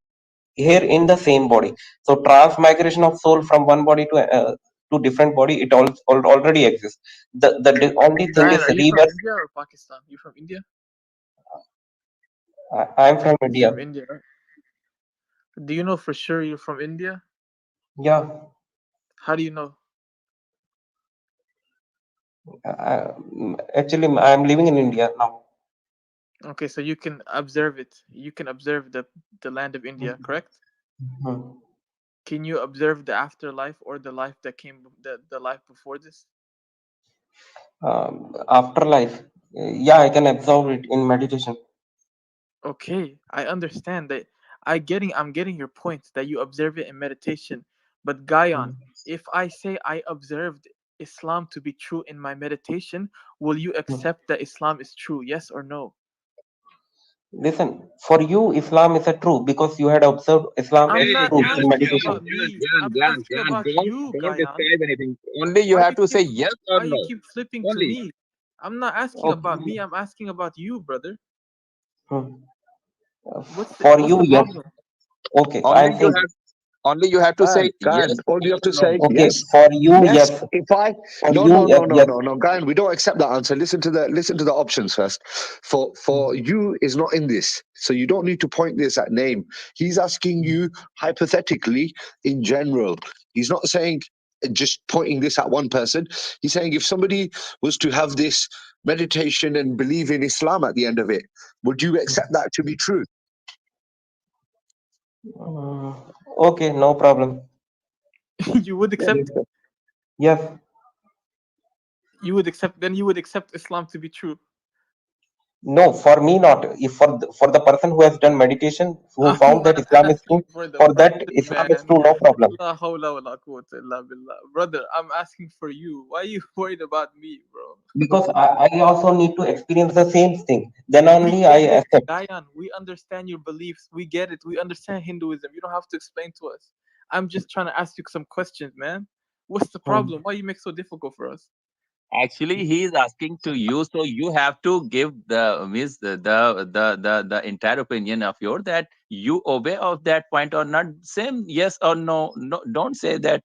Speaker 5: here in the same body. So transmigration of soul from one body to different body, it already exists. The only thing
Speaker 7: Gyan,
Speaker 5: is
Speaker 7: are you from
Speaker 5: rebirth.
Speaker 7: India or Pakistan? You from India?
Speaker 5: I'm from
Speaker 7: You're
Speaker 5: India.
Speaker 7: from India, right? Do you know for sure you're from India?
Speaker 5: Yeah.
Speaker 7: How do you know?
Speaker 5: Actually, I'm living in India now.
Speaker 7: Okay, so you can observe it. You can observe the land of India, correct?
Speaker 5: Mhm.
Speaker 7: Can you observe the afterlife or the life that came the life before this?
Speaker 5: Afterlife, yeah, I can absorb it in meditation.
Speaker 7: Okay, I understand that. I'm getting your point that you observe it in meditation. But Gyan, if I say I observed Islam to be true in my meditation, will you accept that Islam is true? Yes or no?
Speaker 5: Listen, for you, Islam is a true because you had observed Islam
Speaker 7: I'm
Speaker 5: is
Speaker 4: Hey,
Speaker 7: not
Speaker 5: true in
Speaker 7: asking
Speaker 5: meditation.
Speaker 7: about me. I'm asking about you,
Speaker 4: don't
Speaker 7: Gyan.
Speaker 4: describe anything. Only you
Speaker 7: Why
Speaker 4: have
Speaker 7: you
Speaker 4: to
Speaker 7: keep
Speaker 4: say yes or
Speaker 7: why you
Speaker 4: no.
Speaker 7: keep flipping to
Speaker 4: Only.
Speaker 7: me? I'm not asking
Speaker 5: Okay.
Speaker 7: about me. I'm asking about you, brother.
Speaker 5: Hmm. For
Speaker 7: What's
Speaker 5: you,
Speaker 7: the
Speaker 5: yes.
Speaker 7: problem?
Speaker 5: Okay,
Speaker 4: Only
Speaker 5: I'm
Speaker 4: you
Speaker 5: saying,
Speaker 4: have only you have to say
Speaker 3: Gan,
Speaker 4: yes
Speaker 3: all you have
Speaker 4: or
Speaker 3: to
Speaker 4: no.
Speaker 3: say,
Speaker 5: okay,
Speaker 3: yes,
Speaker 5: for you,
Speaker 3: yes.
Speaker 5: yes.
Speaker 3: If I
Speaker 5: For
Speaker 3: no
Speaker 5: you,
Speaker 3: no no no
Speaker 5: yes.
Speaker 3: no no, Gan, we don't accept that answer. Listen to the options first. For you is not in this, so you don't need to point this at name. He's asking you hypothetically in general. He's not saying just pointing this at one person. He's saying if somebody was to have this meditation and believe in Islam at the end of it, would you accept that to be true?
Speaker 5: Okay, no problem.
Speaker 7: You would accept.
Speaker 5: Yes.
Speaker 7: You would accept. Then you would accept Islam to be true.
Speaker 5: No, for me not. If for the person who has done meditation, who found that
Speaker 7: I'm
Speaker 5: Islam is true,
Speaker 7: asking for the
Speaker 5: for that
Speaker 7: person,
Speaker 5: Islam is
Speaker 7: man.
Speaker 5: true, no problem.
Speaker 7: La hawla wa la quwwata illa billah. Brother, I'm asking for you. Why are you worried about me, bro?
Speaker 5: Because I also need to experience the same thing. Then
Speaker 7: We
Speaker 5: only I
Speaker 7: get it,
Speaker 5: accept.
Speaker 7: Ghyan. We understand your beliefs. We get it. We understand Hinduism. You don't have to explain to us. I'm just trying to ask you some questions, man. What's the problem? Why you make it so difficult for us?
Speaker 4: Actually, he is asking to you, so you have to give the entire opinion of yours, that you obey of that point or not. Same yes or no. No, don't say that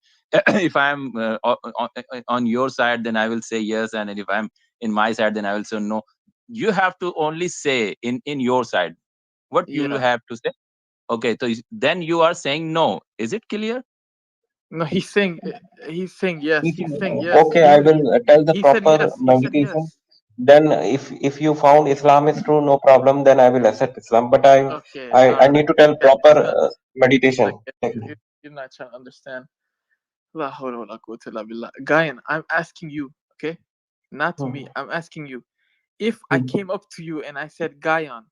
Speaker 4: if I'm on your side, then I will say yes, and if I'm in my side, then I will say no. You have to only say in your side what you
Speaker 7: Yeah.
Speaker 4: have to say. Okay, so then you are saying no. Is it clear?
Speaker 7: No, he's saying yes. He's saying yes.
Speaker 5: Okay, I will tell the
Speaker 7: He said
Speaker 5: proper
Speaker 7: yes. He said
Speaker 5: meditation.
Speaker 7: yes.
Speaker 5: Then if you found Islam is true, no problem. Then I will accept Islam. But
Speaker 7: Okay.
Speaker 5: I need to tell proper meditation.
Speaker 7: You're not trying to understand. La hawla wa la quwwata illa billah. Ghyan, I'm asking you, okay? Not me. I'm asking you. If I came up to you and I said, Ghyan,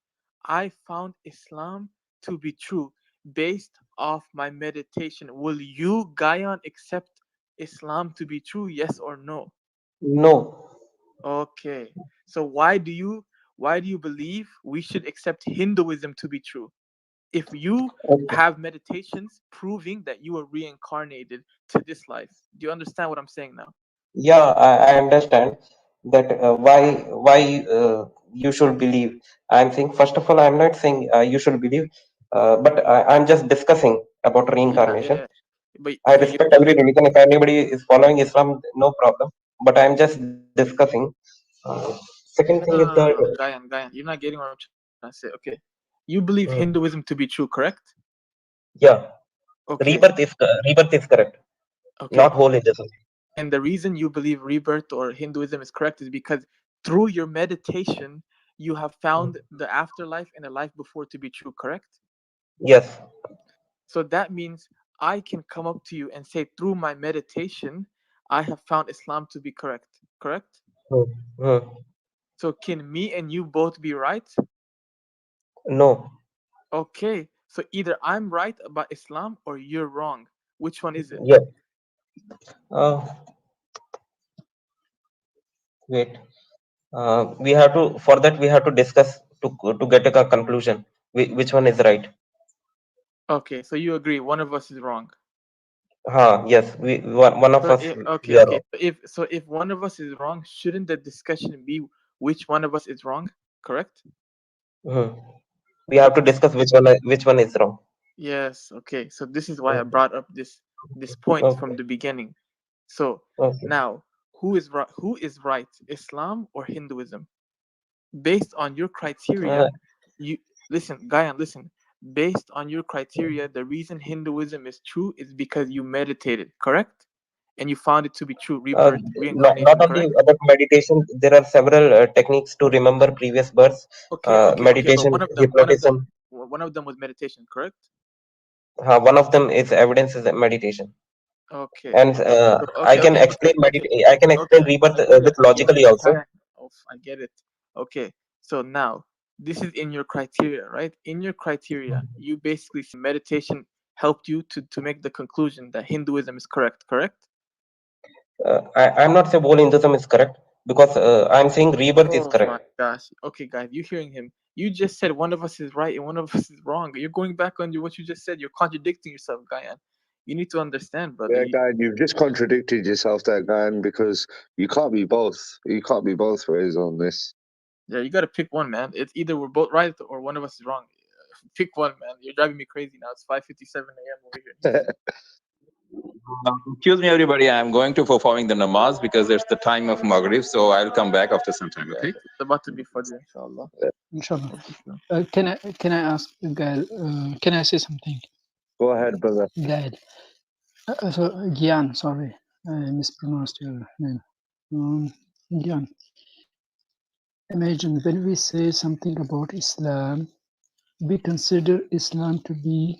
Speaker 7: I found Islam to be true based off my meditation, will you, Ghyan, accept Islam to be true? Yes or no?
Speaker 5: No.
Speaker 7: Okay. So why do you believe we should accept Hinduism to be true? If you have meditations proving that you are reincarnated to this life. Do you understand what I'm saying now?
Speaker 5: Yeah, I understand that why you should believe. I'm saying first of all, I'm not saying you should believe, but I'm just discussing about reincarnation.
Speaker 7: Yeah. But
Speaker 5: I respect every religion. If anybody is following Islam, no problem. But I'm just discussing. Second thing is that
Speaker 7: Ghyan, you're not getting what I'm trying to say. Okay, you believe Hinduism to be true, correct?
Speaker 5: Yeah.
Speaker 7: Okay.
Speaker 5: Rebirth is correct.
Speaker 7: Okay.
Speaker 5: Not whole Hinduism.
Speaker 7: And the reason you believe rebirth or Hinduism is correct is because through your meditation, you have found the afterlife and the life before to be true, correct?
Speaker 5: Yes.
Speaker 7: So that means I can come up to you and say, through my meditation, I have found Islam to be correct. Correct? So can me and you both be right?
Speaker 5: No.
Speaker 7: Okay. So either I'm right about Islam or you're wrong. Which one is it?
Speaker 5: Yeah. Wait. We have to, for that we have to discuss to get a conclusion. Which one is right?
Speaker 7: Okay, so you agree one of us is wrong.
Speaker 5: Yes, one of
Speaker 7: So
Speaker 5: us.
Speaker 7: okay. If one of us is wrong, shouldn't the discussion be which one of us is wrong? Correct?
Speaker 5: We have to discuss which one is wrong.
Speaker 7: Yes. Okay. So this is why I brought up this point from the beginning. So now, who is right, Islam or Hinduism? Based on your criteria, you listen, Ghyan, listen. Based on your criteria, the reason Hinduism is true is because you meditated, correct? And you found it to be true, rebirth, reincarnation,
Speaker 5: Not only about meditation, there are several techniques to remember previous births.
Speaker 7: Okay.
Speaker 5: Meditation,
Speaker 7: But
Speaker 5: hypnotism.
Speaker 7: one of them was meditation, correct?
Speaker 5: One of them is evidence is meditation.
Speaker 7: Okay.
Speaker 5: And I can explain I can explain rebirth with logically also.
Speaker 7: I get it. Okay. So now this is in your criteria, right? In your criteria, you basically say meditation helped you to make the conclusion that Hinduism is correct, correct?
Speaker 5: I'm not saying whole Hinduism is correct, because I'm saying rebirth is correct.
Speaker 7: Oh my gosh. Okay, guys, you hearing him. You just said one of us is right and one of us is wrong. You're going back on what you just said. You're contradicting yourself, Ghyan. You need to understand, brother.
Speaker 3: Yeah, Ghyan, you've just contradicted yourself there, Ghyan, because you can't be both. You can't be both ways on this.
Speaker 7: Yeah, you gotta pick one, man. It's either we're both right or one of us is wrong. Pick one, man. You're driving me crazy now. It's 5:57 a.m. over here.
Speaker 4: Excuse me, everybody. I'm going to performing the namaz because it's the time of Maghrib, so I'll come back after some time. Okay?
Speaker 7: It's about to be Fajr, inshallah.
Speaker 2: Inshallah. Can I ask Gail? Can I say something?
Speaker 3: Go ahead, brother.
Speaker 2: Gail. So Gyan, sorry. I mispronounced your name. Ghyan. Imagine when we say something about Islam, we consider Islam to be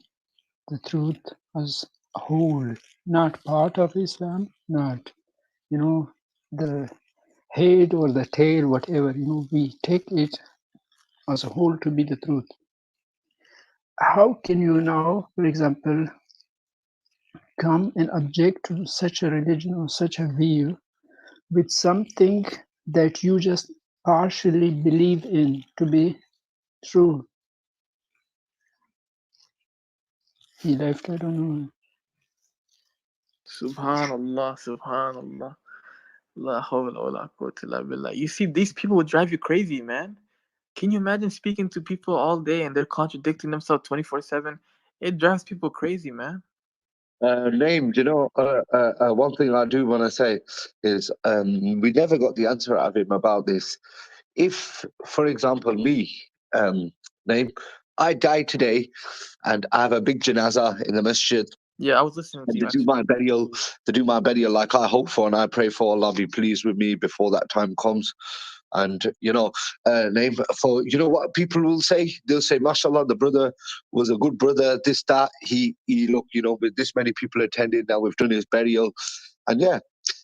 Speaker 2: the truth as a whole, not part of Islam, not, the head or the tail, whatever, we take it as a whole to be the truth. How can you now, for example, come and object to such a religion or such a view with something that you just partially believe in to be true? He left, I don't know.
Speaker 7: Subhanallah, subhanallah. La hawla wa la quwwata illa billah. You see, these people would drive you crazy, man. Can you imagine speaking to people all day and they're contradicting themselves 24/7? It drives people crazy, man.
Speaker 3: Name, one thing I do want to say is we never got the answer out of him about this. If, for example, me, Name, I die today and I have a big janaza in the masjid
Speaker 7: Yeah, I was listening to
Speaker 3: and
Speaker 7: you actually.
Speaker 3: they do my burial like I hope for and I pray for Allah be pleased with me before that time comes. And name for what people will say, they'll say, mashallah, the brother was a good brother, this, that, he look, with this many people attended, now we've done his burial. And yeah,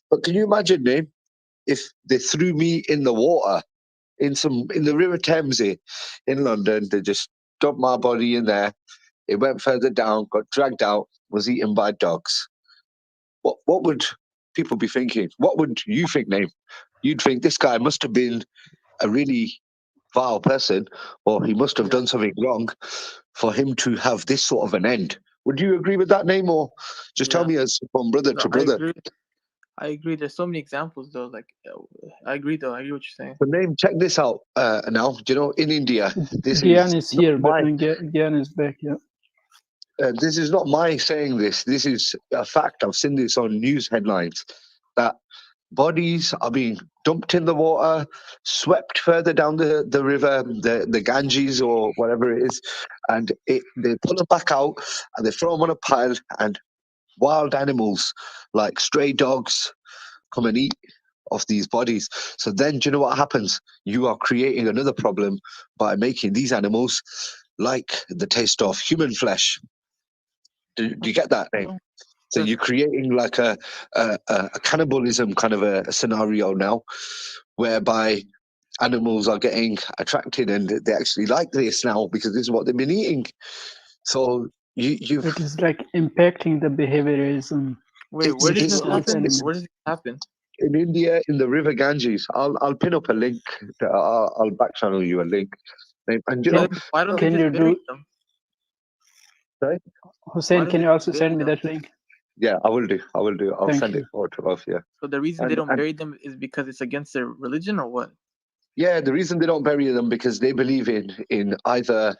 Speaker 3: but can you imagine, Name, if they threw me in the water in the River Thames here in London, they just dumped my body in there, it went further down, got dragged out, was eaten by dogs. What would people be thinking? What would you think, Name? You'd think this guy must have been a really vile person, or he must have done something wrong for him to have this sort of an end. Would you agree with that, Name, or just tell
Speaker 7: Yeah,
Speaker 3: me as from brother
Speaker 7: no,
Speaker 3: to
Speaker 7: I
Speaker 3: brother?
Speaker 7: agree. I agree. There's so many examples though. Like, I agree though. I agree what you're saying.
Speaker 3: The Name, check this out now. In India, this
Speaker 2: Gyan
Speaker 3: is
Speaker 2: is
Speaker 3: not
Speaker 2: here, but
Speaker 3: my
Speaker 2: Gyan is back, yeah.
Speaker 3: this is not my saying this. This is a fact. I've seen this on news headlines that bodies are being dumped in the water, swept further down the river, the Ganges or whatever it is, and they pull them back out and they throw them on a pile, and wild animals like stray dogs come and eat of these bodies. So then, do you know what happens? You are creating another problem by making these animals like the taste of human flesh. Do you get that, Name? So
Speaker 7: That's
Speaker 3: you're creating like a cannibalism kind of a scenario now, whereby animals are getting attracted and they actually like this now because this is what they've been eating. So you've
Speaker 2: It is like impacting the behaviorism
Speaker 7: wait. Where does this
Speaker 2: towards
Speaker 7: happen?
Speaker 3: it's
Speaker 7: Where
Speaker 2: animals.
Speaker 7: does it happen?
Speaker 3: in India in the River Ganges. I'll pin up a link. I'll back channel you a link. And
Speaker 7: Why don't they
Speaker 2: Can
Speaker 7: just
Speaker 2: you
Speaker 7: bury
Speaker 2: do,
Speaker 7: them?
Speaker 3: sorry?
Speaker 7: Why
Speaker 2: Hussein,
Speaker 7: don't
Speaker 2: can
Speaker 7: they
Speaker 2: you also
Speaker 7: just bury
Speaker 2: send me
Speaker 7: them?
Speaker 2: that link?
Speaker 3: Yeah, I will do. I'll
Speaker 2: Thank
Speaker 3: send
Speaker 2: you.
Speaker 3: it forward to us. Yeah,
Speaker 7: So the reason they don't
Speaker 3: and
Speaker 7: bury them is because it's against their religion, or what?
Speaker 3: yeah, the reason they don't bury them because they believe in either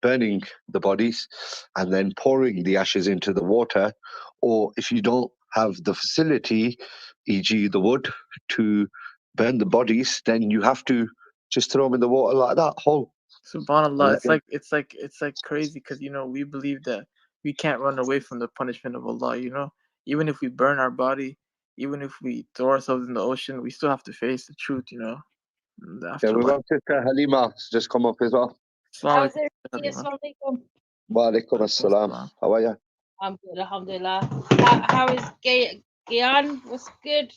Speaker 3: burning the bodies and then pouring the ashes into the water, or if you don't have the facility, e.g., the wood, to burn the bodies, then you have to just throw them in the water like that whole and
Speaker 7: Subhanallah,
Speaker 3: let them.
Speaker 7: it's like crazy because we believe that we can't run away from the punishment of Allah. Even if we burn our body, even if we throw ourselves in the ocean, we still have to face the truth. The
Speaker 3: Yeah, we've
Speaker 7: afterlife.
Speaker 3: got Sister Halima just come up as well.
Speaker 8: How's
Speaker 7: Assalamu
Speaker 8: everybody?
Speaker 7: alaikum.
Speaker 8: Assalamu alaikum.
Speaker 3: Wa alaikum
Speaker 7: Alaikum
Speaker 3: assalam.
Speaker 7: assalam.
Speaker 3: How are you?
Speaker 8: I'm good, alhamdulillah. How is Gyan? What's good?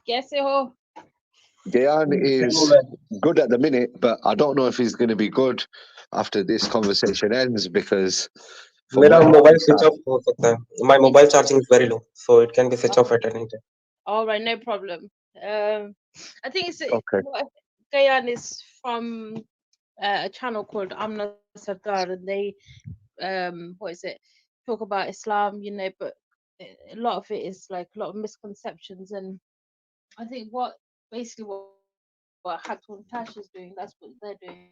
Speaker 8: Kaise ho?
Speaker 3: Gyan is good at the minute, but I don't know if he's going to be good after this conversation ends because from
Speaker 5: मेरा
Speaker 3: where I
Speaker 5: mobile switch
Speaker 3: stand,
Speaker 5: of हो सकता है my mobile charging is very low so it can be switch off at any time.
Speaker 8: All right, no problem. I think it's
Speaker 3: okay.
Speaker 8: Gyan is from a channel called Amna Sardar, and they what is it? Talk about Islam, but a lot of it is like a lot of misconceptions, and I think basically what Hacksaw Tash is doing, that's what they're doing.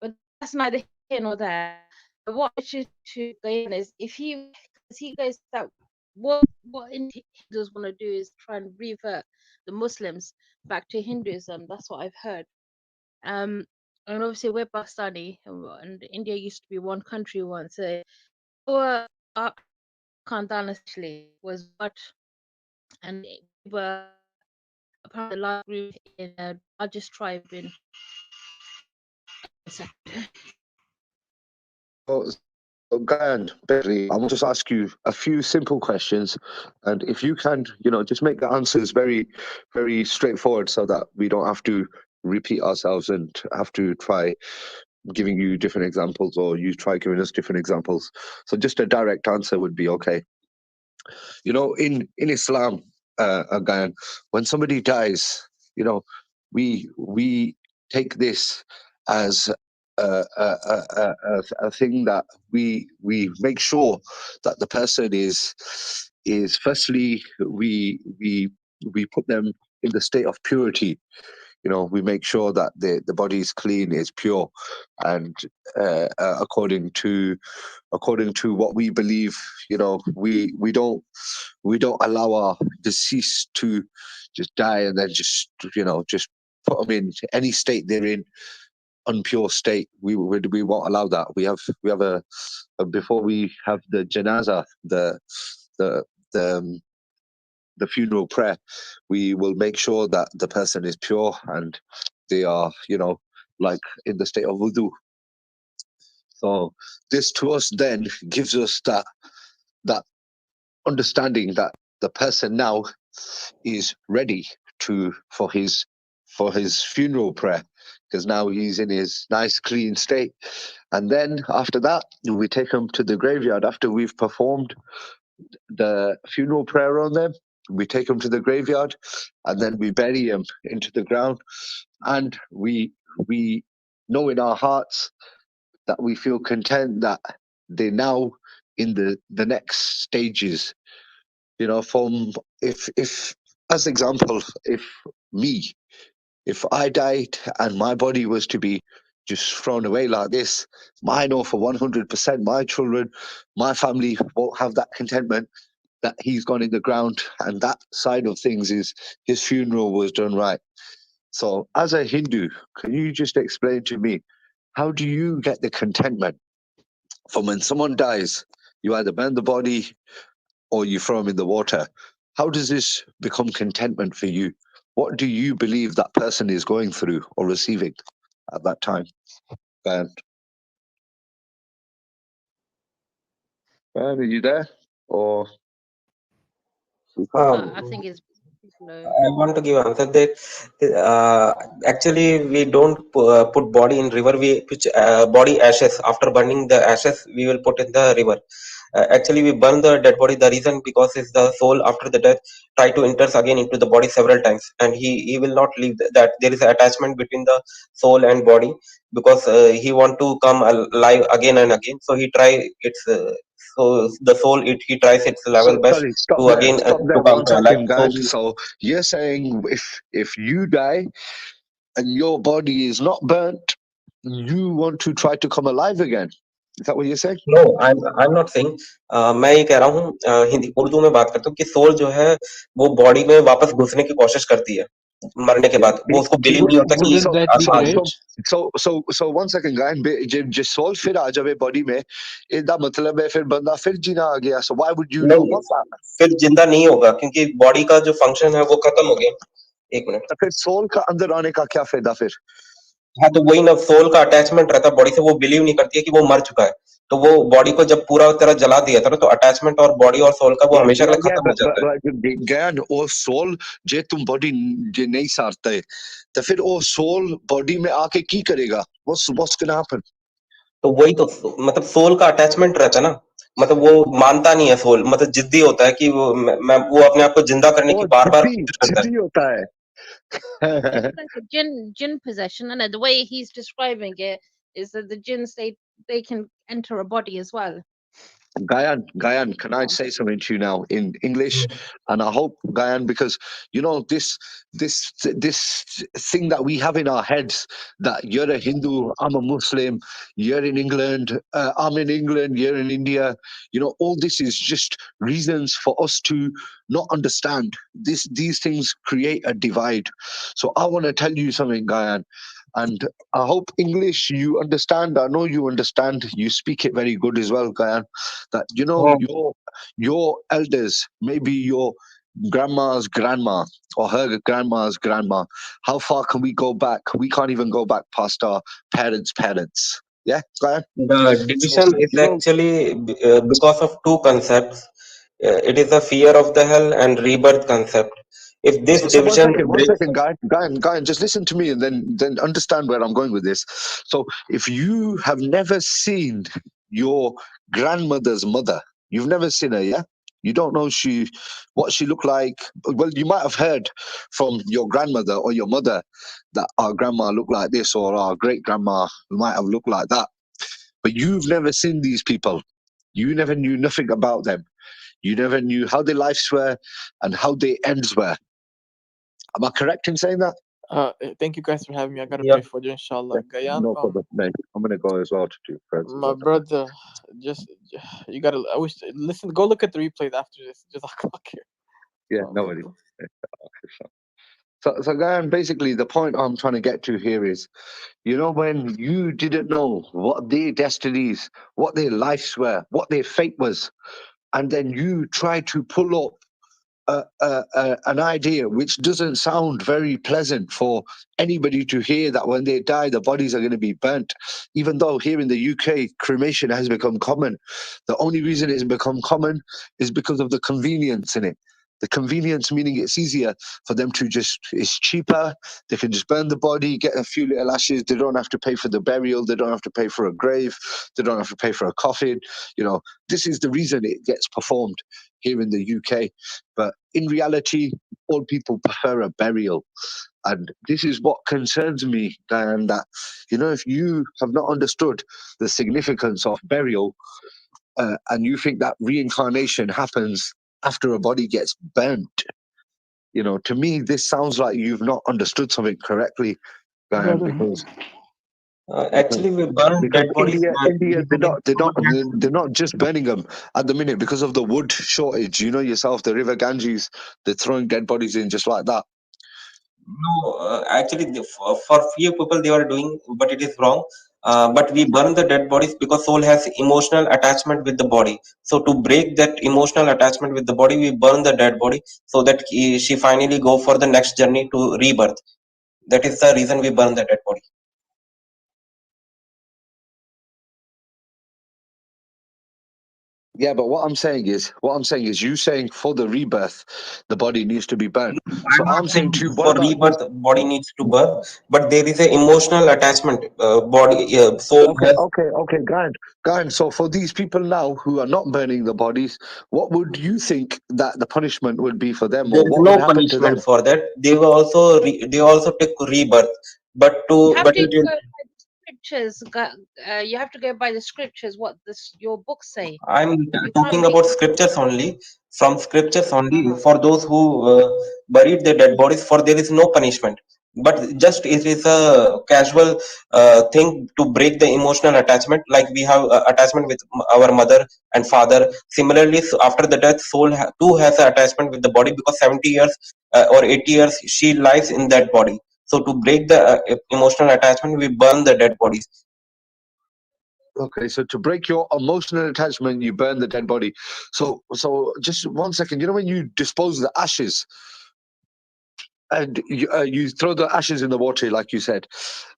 Speaker 8: But that's neither here nor there. But what I should to Guyana is because he goes that what Hindus want to do is try and revert the Muslims back to Hinduism. That's what I've heard. And obviously we're Pakistani, and India used to be one country once. So our Khandan essentially was what, and we were apparently the largest group in largest tribe in.
Speaker 3: So, Gayan, basically, I want to just ask you a few simple questions, and if you can, just make the answers very, very straightforward, so that we don't have to repeat ourselves and have to try giving you different examples, or you try giving us different examples. So, just a direct answer would be okay. In Islam, Gayan, when somebody dies, we take this as a thing that we make sure that the person is firstly we put them in the state of purity. We make sure that the body is clean, is pure, and according to what we believe, we don't allow our deceased to just die and then just put them in any state they're in, unpure state. We won't allow that. We have a before we have the janaza, the funeral prayer, we will make sure that the person is pure and they are, like in the state of wudu. So this to us then gives us that understanding that the person now is ready for his funeral prayer, because now he's in his nice clean state. And then after that, we take him to the graveyard. After we've performed the funeral prayer on them, we take him to the graveyard, and then we bury him into the ground. And we know in our hearts that we feel content that they're now in the next stages. From if as example, if I died and my body was to be just thrown away like this, I know for 100% my children, my family won't have that contentment that he's gone in the ground, and that side of things is his funeral was done right. So as a Hindu, can you just explain to me, how do you get the contentment from when someone dies? You either burn the body or you throw them in the water. How does this become contentment for you? What do you believe that person is going through or receiving at that time? Ben, are you there? Or
Speaker 8: I think it's low.
Speaker 5: I want to give answer that actually we don't put body in river. We put body ashes. After burning the ashes, we will put in the river. Actually, we burn the dead body. The reason because is the soul after the death try to enters again into the body several times, and he will not leave that. There is an attachment between the soul and body because he want to come alive again and again. So he try its. So the soul he tries its level
Speaker 3: so
Speaker 5: best
Speaker 3: sorry, stop
Speaker 5: to
Speaker 3: there.
Speaker 5: again
Speaker 3: Stop
Speaker 5: to
Speaker 3: there
Speaker 5: come
Speaker 3: one
Speaker 5: alive.
Speaker 3: second,
Speaker 5: So
Speaker 3: guys. So you're saying if you die and your body is not burnt, you want to try to come alive again. Is that what you're saying?
Speaker 5: No I am not saying मैं ये कह रहा हूँ हिंदी उर्दू में बात करता हूँ कि सोल जो है वो बॉडी में वापस घुसने की कोशिश करती है मरने के
Speaker 3: Yeah.
Speaker 5: बाद वो उसको बिलीव नहीं होता कि
Speaker 2: Wouldn't that be
Speaker 3: So
Speaker 2: great?
Speaker 3: one second, guys. जिस सोल फिर आ जावे बॉडी में, इसका मतलब है फिर बंदा फिर जीना आ गया. So why would you not
Speaker 5: नहीं
Speaker 3: want that?
Speaker 5: फिर जिंदा नहीं होगा क्योंकि बॉडी का जो फंक्शन है वो खत्म हो गया एक मिनट
Speaker 3: तो फिर सोल का अंदर आने का क्या फायदा फिर?
Speaker 5: हाँ तो वही ना सोल का अटैचमेंट रहता है बॉडी से वो बिलीव नहीं करती है कि वो मर चुका है तो वो बॉडी को जब पूरा तरह जला दिया था ना तो अटैचमेंट और बॉडी और सोल का वो हमेशा के लिए खत्म हो जाता है
Speaker 3: ज्ञान और सोल जे तुम बॉडी जे नहीं सारते तो फिर वो सोल बॉडी में आके की करेगा? What's gonna happen?
Speaker 5: तो वही तो मतलब सोल का अटैचमेंट रहता है ना मतलब वो मानता नहीं है सोल मतलब जिद्दी होता है कि वो अपने आप को जिंदा करने की
Speaker 3: वो
Speaker 5: बार-बार
Speaker 3: जिद्दी
Speaker 5: कोशिश करता है
Speaker 3: जिद्दी होता है.
Speaker 8: It's like a jinn possession, and the way he's describing it is that the jinns they can enter a body as well.
Speaker 3: Gyan, can I say something to you now in English? And I hope, Gyan, because this thing that we have in our heads that you're a Hindu, I'm a Muslim, you're in England, I'm in England, you're in India. All this is just reasons for us to not understand. These things create a divide. So I want to tell you something, Gyan. And I hope English you understand. I know you understand. You speak it very good as well, Gyan. That
Speaker 5: Oh,
Speaker 3: your elders, maybe your grandma's grandma or her grandma's grandma. How far can we go back? We can't even go back past our parents' parents. Yeah, Gyan.
Speaker 5: the
Speaker 3: So
Speaker 5: division is actually because of two concepts. It is the fear of the hell and rebirth concept. If this
Speaker 3: so
Speaker 5: division
Speaker 3: one
Speaker 5: breaks,
Speaker 3: second, Guy, just listen to me and then understand where I'm going with this. So if you have never seen your grandmother's mother, you've never seen her, yeah? You don't know what she looked like. Well, you might have heard from your grandmother or your mother that our grandma looked like this or our great grandma might have looked like that. But you've never seen these people. You never knew nothing about them. You never knew how their lives were and how their ends were. Am I correct in saying that?
Speaker 7: Thank you guys for having me. I gotta
Speaker 5: yep.
Speaker 7: pray for you,
Speaker 3: Yeah,
Speaker 7: inshallah. Ghyan,
Speaker 3: no problem, mate. I'm gonna go as well to do prayers as
Speaker 7: my
Speaker 3: well.
Speaker 7: brother, just you gotta. I wish listen. Go look at the replays after this. Just here.
Speaker 3: Yeah, no worries. So, Guyan, basically, the point I'm trying to get to here is, when you didn't know what their destinies, what their lives were, what their fate was, and then you try to pull up an idea which doesn't sound very pleasant for anybody to hear, that when they die, the bodies are going to be burnt. Even though here in the UK, cremation has become common. The only reason it's become common is because of the convenience in it. The convenience meaning it's easier for them to it's cheaper. They can just burn the body, get a few little ashes. They don't have to pay for the burial. They don't have to pay for a grave. They don't have to pay for a coffin. This is the reason it gets performed here in the UK. But in reality, all people prefer a burial. And this is what concerns me, Diane, that, if you have not understood the significance of burial, and you think that reincarnation happens after a body gets burnt, to me, this sounds like you've not understood something correctly, Diane,
Speaker 2: Brother,
Speaker 5: Actually, we burn
Speaker 3: because
Speaker 5: dead bodies.
Speaker 3: India,
Speaker 5: We believe
Speaker 3: they're not just burning them at the minute because of the wood shortage. You know yourself, the River Ganges, they're throwing dead bodies in just like that.
Speaker 5: no, actually, for few people they are doing, but it is wrong. But we burn the dead bodies because soul has emotional attachment with the body. So to break that emotional attachment with the body, we burn the dead body so that she finally go for the next journey to rebirth. That is the reason we burn the dead body.
Speaker 3: Yeah, but what I'm saying is, you saying for the rebirth, the body needs to be burnt. So
Speaker 5: I'm
Speaker 3: I'm
Speaker 5: not
Speaker 3: saying
Speaker 5: saying
Speaker 3: to you, what
Speaker 5: for
Speaker 3: about these?
Speaker 5: rebirth body needs to birth, but there is an emotional attachment. Body soul has.
Speaker 3: Okay, grand. So for these people now who are not burning the bodies, what would you think that the punishment would be for them,
Speaker 5: There
Speaker 3: or
Speaker 5: is
Speaker 3: what would
Speaker 5: no
Speaker 3: happen to
Speaker 5: punishment
Speaker 3: them?
Speaker 5: for that. They also take rebirth, but
Speaker 8: You
Speaker 5: to
Speaker 8: have
Speaker 5: but
Speaker 8: to
Speaker 5: it is.
Speaker 8: go by the scriptures. You have to go by the scriptures. What your books say.
Speaker 5: I'm
Speaker 8: You can't
Speaker 5: talking
Speaker 8: be.
Speaker 5: about scriptures only. From scriptures only,
Speaker 8: Uh-huh.
Speaker 5: for those who buried their dead bodies, for there is no punishment. But just it is a casual thing to break the emotional attachment, like we have attachment with our mother and father. Similarly, so after the death, soul too has an attachment with the body because 70 years or 80 years she lives in that body. So to break the emotional attachment, we burn the dead bodies.
Speaker 3: Okay, so to break your emotional attachment, you burn the dead body. So just 1 second. When you dispose the ashes and you throw the ashes in the water, like you said,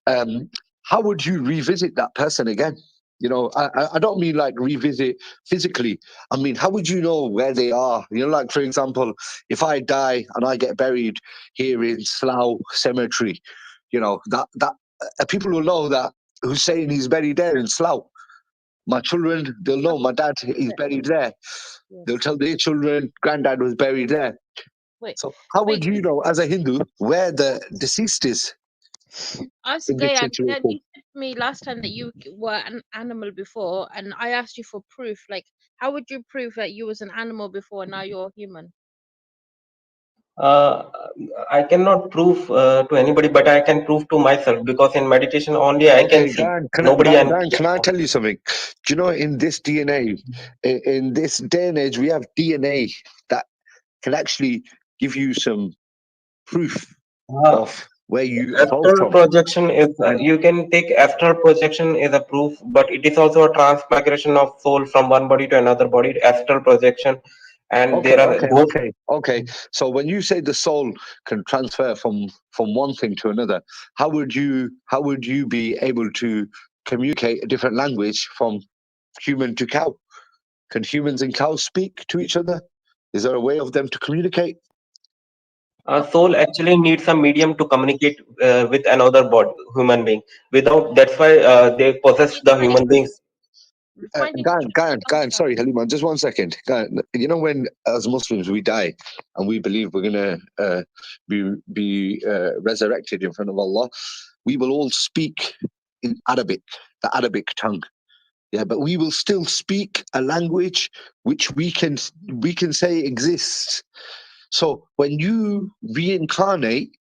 Speaker 3: um, how would you revisit that person again? I don't mean like revisit physically. I mean, how would you know where they are? Like for example, if I die and I get buried here in Slough Cemetery, that people will know that Hussein is buried there in Slough. My children, they'll know my dad is buried there. They'll
Speaker 8: Yes.
Speaker 3: tell their children, granddad was buried there.
Speaker 8: Wait.
Speaker 3: So how would
Speaker 8: Wait.
Speaker 3: you know, as a Hindu, where the deceased is
Speaker 8: Ask
Speaker 3: in this
Speaker 8: Gayan. You
Speaker 3: situation?
Speaker 8: said to me last time that you were an animal before, and I asked you for proof. Like, how would you prove that you was an animal before and now you're human?
Speaker 5: Uh, I cannot prove to anybody, but I can prove to myself because in meditation only I can
Speaker 3: Okay,
Speaker 5: see.
Speaker 3: Dan,
Speaker 5: Nobody
Speaker 3: can I tell you something? Do you know in this DNA, in this day and age, we have DNA that can actually give you some proof
Speaker 5: uh,
Speaker 3: of. where you evolved
Speaker 5: Astral
Speaker 3: from.
Speaker 5: projection is you can take astral projection as a proof, but it is also a transmigration of soul from one body to another body. Astral projection, and
Speaker 3: Okay,
Speaker 5: there are
Speaker 3: okay,
Speaker 5: both.
Speaker 3: okay. So when you say the soul can transfer from one thing to another, how would you be able to communicate a different language from human to cow? Can humans and cows speak to each other? Is there a way of them to communicate?
Speaker 5: Soul actually needs a medium to communicate with another body, human being. Without that's why they possess the
Speaker 8: Find it,
Speaker 5: human beings.
Speaker 8: find it
Speaker 3: Gan, sorry, Halima, just one second. Gan, you know, when as Muslims we die and we believe we're gonna be resurrected in front of Allah, we will all speak in Arabic, the Arabic tongue. Yeah, but we will still speak a language which we can say exists. So when you reincarnate,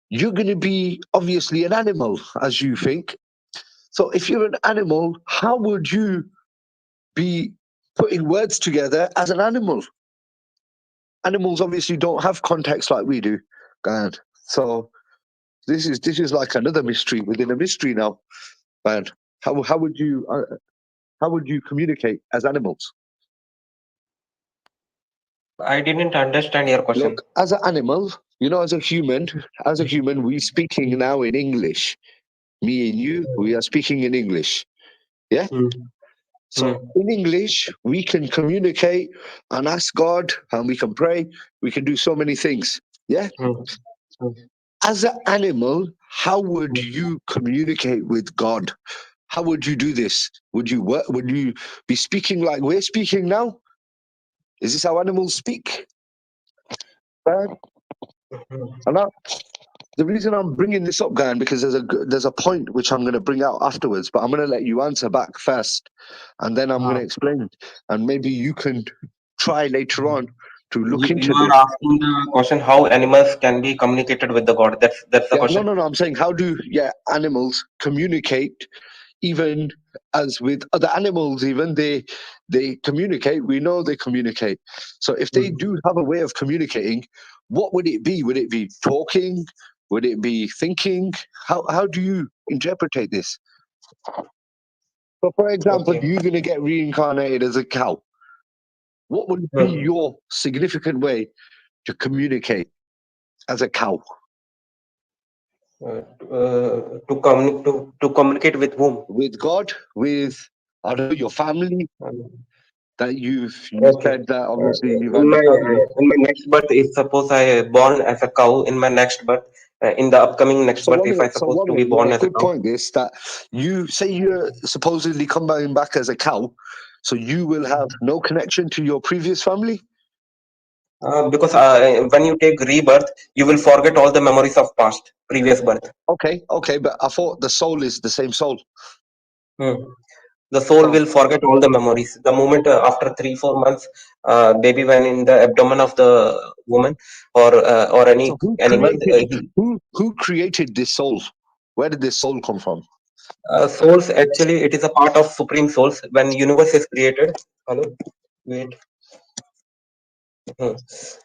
Speaker 3: you're going to be obviously an animal, as you think. So if you're an animal, how would you be putting words together as an animal? Animals obviously don't have context like we do. God. So this is like another mystery within a mystery now. Man, how would you communicate as animals?
Speaker 5: I didn't understand your question.
Speaker 3: Look, as an animal, as a human, we speaking now in English. Me and you, we are speaking in English. Yeah.
Speaker 5: Hmm.
Speaker 3: So in English, we can communicate and ask God, and we can pray. We can do so many things. Yeah.
Speaker 5: Hmm. Hmm.
Speaker 3: As an animal, how would you communicate with God? How would you do this? Would you work? Would you be speaking like we're speaking now? Is this how animals speak? Right? And the reason I'm bringing this up, Guyan, because there's a point which I'm going to bring out afterwards, but I'm going to let you answer back first, and then I'm going to explain, and maybe you can try later on to look
Speaker 5: You
Speaker 3: into
Speaker 5: are
Speaker 3: this.
Speaker 5: asking the question how animals can be communicated with the god. That's the
Speaker 3: Yeah, no,
Speaker 5: question.
Speaker 3: no, no. I'm saying how do animals communicate? Even as with other animals, even they communicate. We know they communicate. So if they do have a way of communicating, what would it be? Would it be talking? Would it be thinking? How do you interpret this? So, for example,
Speaker 5: Okay.
Speaker 3: you're going to get reincarnated as a cow. What would be your significant way to communicate as a cow?
Speaker 5: To communicate with whom?
Speaker 3: With God, with, I don't know, your family that you
Speaker 5: Okay.
Speaker 3: said that obviously you've
Speaker 5: In
Speaker 3: had
Speaker 5: my
Speaker 3: family.
Speaker 5: next birth, if suppose I born as a cow in my next birth, in the upcoming next
Speaker 3: So
Speaker 5: birth,
Speaker 3: one
Speaker 5: if I
Speaker 3: minute,
Speaker 5: supposed to be
Speaker 3: yeah,
Speaker 5: born as a
Speaker 3: good
Speaker 5: cow,
Speaker 3: point. This that you say you're supposedly coming back as a cow, so you will have no connection to your previous family.
Speaker 5: because when you take rebirth, you will forget all the memories of past previous birth.
Speaker 3: Okay, but I thought the soul is the same soul.
Speaker 5: The soul
Speaker 3: So,
Speaker 5: will forget all the memories. The moment after 3-4 months, baby when in the abdomen of the woman or any
Speaker 3: so who
Speaker 5: animal,
Speaker 3: created who created this soul? Where did this soul come from?
Speaker 5: souls actually it is a part of supreme souls. When universe is created, hello, wait.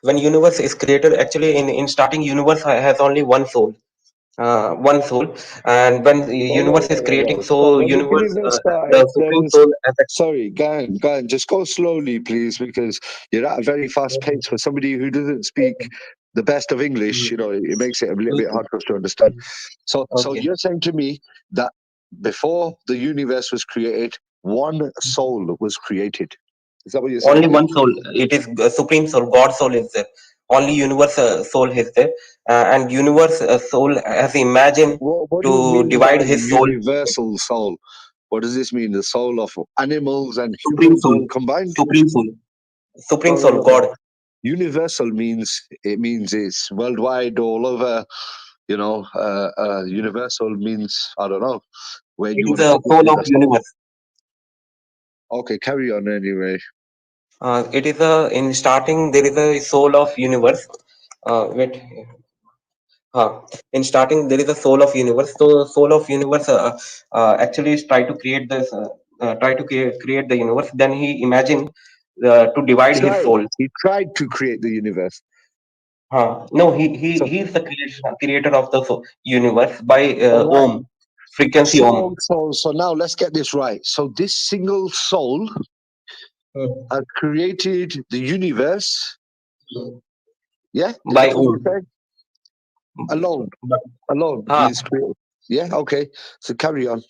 Speaker 5: When universe is created, actually in starting universe has only one soul. And when the universe is creating,
Speaker 3: So
Speaker 5: so
Speaker 3: when the
Speaker 5: universe
Speaker 3: universe
Speaker 5: the
Speaker 3: started, there
Speaker 5: supreme
Speaker 3: was.
Speaker 5: soul as a
Speaker 3: Sorry, Guyan, just go slowly, please, because you're at a very fast pace for somebody who doesn't speak the best of English. You know, it makes it a little bit hard for us to understand. So
Speaker 5: okay.
Speaker 3: you're saying to me that before the universe was created, one soul was created. Is that what you're saying?
Speaker 5: Only one soul. It is supreme soul. God soul is there. Only universe soul is there, and universe soul has imagined
Speaker 3: What do you
Speaker 5: to
Speaker 3: mean by
Speaker 5: divide his soul.
Speaker 3: universal soul? What does this mean? The soul of animals and
Speaker 5: Supreme
Speaker 3: humans
Speaker 5: soul.
Speaker 3: all combined?
Speaker 5: Supreme soul. Supreme
Speaker 3: No.
Speaker 5: soul. God.
Speaker 3: Universal means it's worldwide, all over. You know, universal means I don't know where
Speaker 5: It
Speaker 3: you
Speaker 5: is
Speaker 3: want to
Speaker 5: the
Speaker 3: put it
Speaker 5: soul
Speaker 3: with
Speaker 5: of
Speaker 3: the soul.
Speaker 5: universe.
Speaker 3: Okay, carry on anyway.
Speaker 5: It is in starting there is a soul of universe. Wait. In starting there is a soul of universe. So soul of universe actually is try to create this. Try to create the universe. Then he imagined to divide his soul.
Speaker 3: He tried to create the universe.
Speaker 5: No,
Speaker 3: So,
Speaker 5: he's the creator of the universe by
Speaker 3: all right.
Speaker 5: Om, frequency Om.
Speaker 3: So now let's get this right. So this single soul
Speaker 5: Hmm.
Speaker 3: has created the universe. Yeah, is
Speaker 5: By
Speaker 3: that what you
Speaker 5: Om.
Speaker 3: said? Alone,
Speaker 5: But,
Speaker 3: alone.
Speaker 5: ah,
Speaker 3: He's created. Yeah. Okay. So carry on.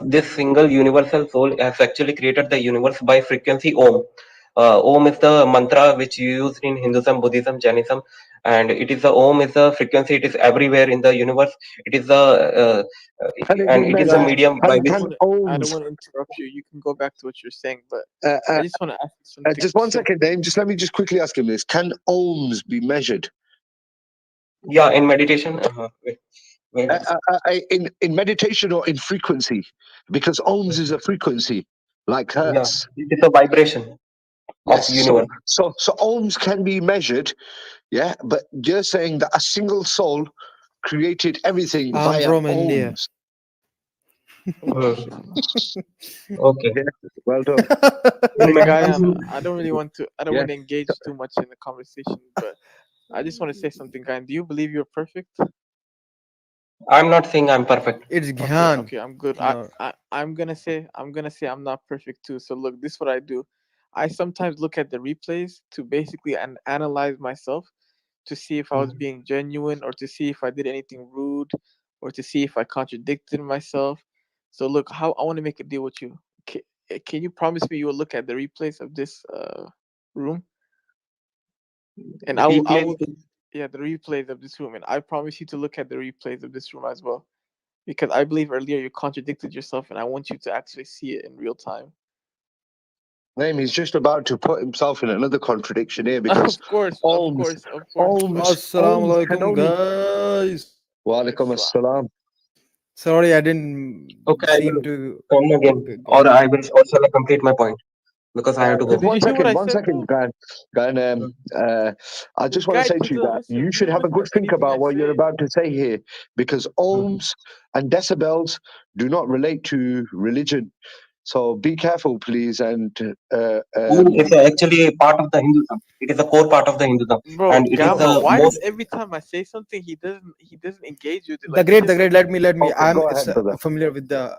Speaker 5: this single universal soul has actually created the universe by frequency Om. Om is the mantra which you use in Hinduism, Buddhism, Jainism, and it is the Om is the frequency. It is everywhere in the universe. It is the
Speaker 3: Can it be
Speaker 5: and it is the
Speaker 3: measured?
Speaker 7: Guys,
Speaker 5: medium by
Speaker 7: I
Speaker 3: Can
Speaker 5: which.
Speaker 7: don't
Speaker 3: can
Speaker 7: want to. I don't
Speaker 3: ohms?
Speaker 7: want to interrupt you. You can go back to what you're saying, but
Speaker 3: Uh, uh,
Speaker 7: I just want to ask you something
Speaker 3: just 1 second,
Speaker 7: simple.
Speaker 3: Dame. Just let me just quickly ask him this: can ohms be measured?
Speaker 5: Yeah, in meditation. Wait.
Speaker 3: In meditation or in frequency? Because ohms is a frequency, like
Speaker 5: Yeah,
Speaker 3: hertz.
Speaker 5: it is a vibration of
Speaker 3: Yes.
Speaker 5: universe.
Speaker 3: So ohms can be measured. Yeah, but you're saying that a single soul created everything
Speaker 9: I'm
Speaker 3: via
Speaker 9: from India.
Speaker 3: ohms.
Speaker 5: Hmm.
Speaker 7: MashaAllah.
Speaker 5: Okay.
Speaker 3: Yeah. Well done.
Speaker 5: In
Speaker 7: Guyan,
Speaker 5: meditation,
Speaker 7: I don't really want to. I don't
Speaker 3: Yeah.
Speaker 7: want to engage too much in the conversation, but I just want to say something, Guyan. Do you believe you're perfect?
Speaker 5: I'm not saying I'm perfect.
Speaker 9: It's
Speaker 7: Okay,
Speaker 9: ghyan.
Speaker 7: okay, I'm good.
Speaker 9: No.
Speaker 7: I'm gonna say I'm not perfect too. So look, this is what I do. I sometimes look at the replays to basically analyze myself to see if I was being genuine or to see if I did anything rude or to see if I contradicted myself. So look, how I want to make a deal with you. Can you promise me you will look at the replays of this room and I
Speaker 5: Replace.
Speaker 7: will yeah, the replays of this room, and I promise you to look at the replays of this room as well because I believe earlier you contradicted yourself, and I want you to actually see it in real time.
Speaker 3: Name, he's just about to put himself in another contradiction here because
Speaker 7: Of course, of
Speaker 3: ohms,
Speaker 7: course, of course. But
Speaker 9: Assalamu
Speaker 3: ohms can
Speaker 9: alaikum,
Speaker 3: only.
Speaker 9: guys.
Speaker 3: Wa
Speaker 7: Alaikum
Speaker 3: alaikum
Speaker 7: salam.
Speaker 3: assalam.
Speaker 9: Sorry, I didn't
Speaker 5: Okay, I
Speaker 9: seem
Speaker 5: will
Speaker 9: to
Speaker 5: come again,
Speaker 9: get
Speaker 5: or
Speaker 9: it.
Speaker 5: I will, or shall I complete my point because I have to
Speaker 7: But
Speaker 5: go.
Speaker 7: did you hear what I
Speaker 3: One
Speaker 7: said
Speaker 3: second,
Speaker 7: though?
Speaker 3: Gan. Gan, I
Speaker 7: This
Speaker 3: just want to
Speaker 7: guy
Speaker 3: say to you
Speaker 7: doesn't
Speaker 3: that
Speaker 7: listen.
Speaker 3: you
Speaker 7: He
Speaker 3: should
Speaker 7: doesn't
Speaker 3: have a
Speaker 7: listen to
Speaker 3: good think
Speaker 7: anything I
Speaker 3: about what you're
Speaker 7: say.
Speaker 3: about to say here because ohms and decibels do not relate to religion. So be careful, please. And
Speaker 5: Om is actually a part of the Hinduism. It is a core part of the Hinduism,
Speaker 7: Bro,
Speaker 5: and it is
Speaker 7: Gamma,
Speaker 5: the
Speaker 7: why does
Speaker 5: most.
Speaker 7: every time I say something he doesn't engage with it?
Speaker 9: The
Speaker 7: Like it's
Speaker 9: great, the
Speaker 7: just like
Speaker 9: great. Let me.
Speaker 3: okay,
Speaker 9: I'm
Speaker 3: go ahead, brother.
Speaker 9: familiar with the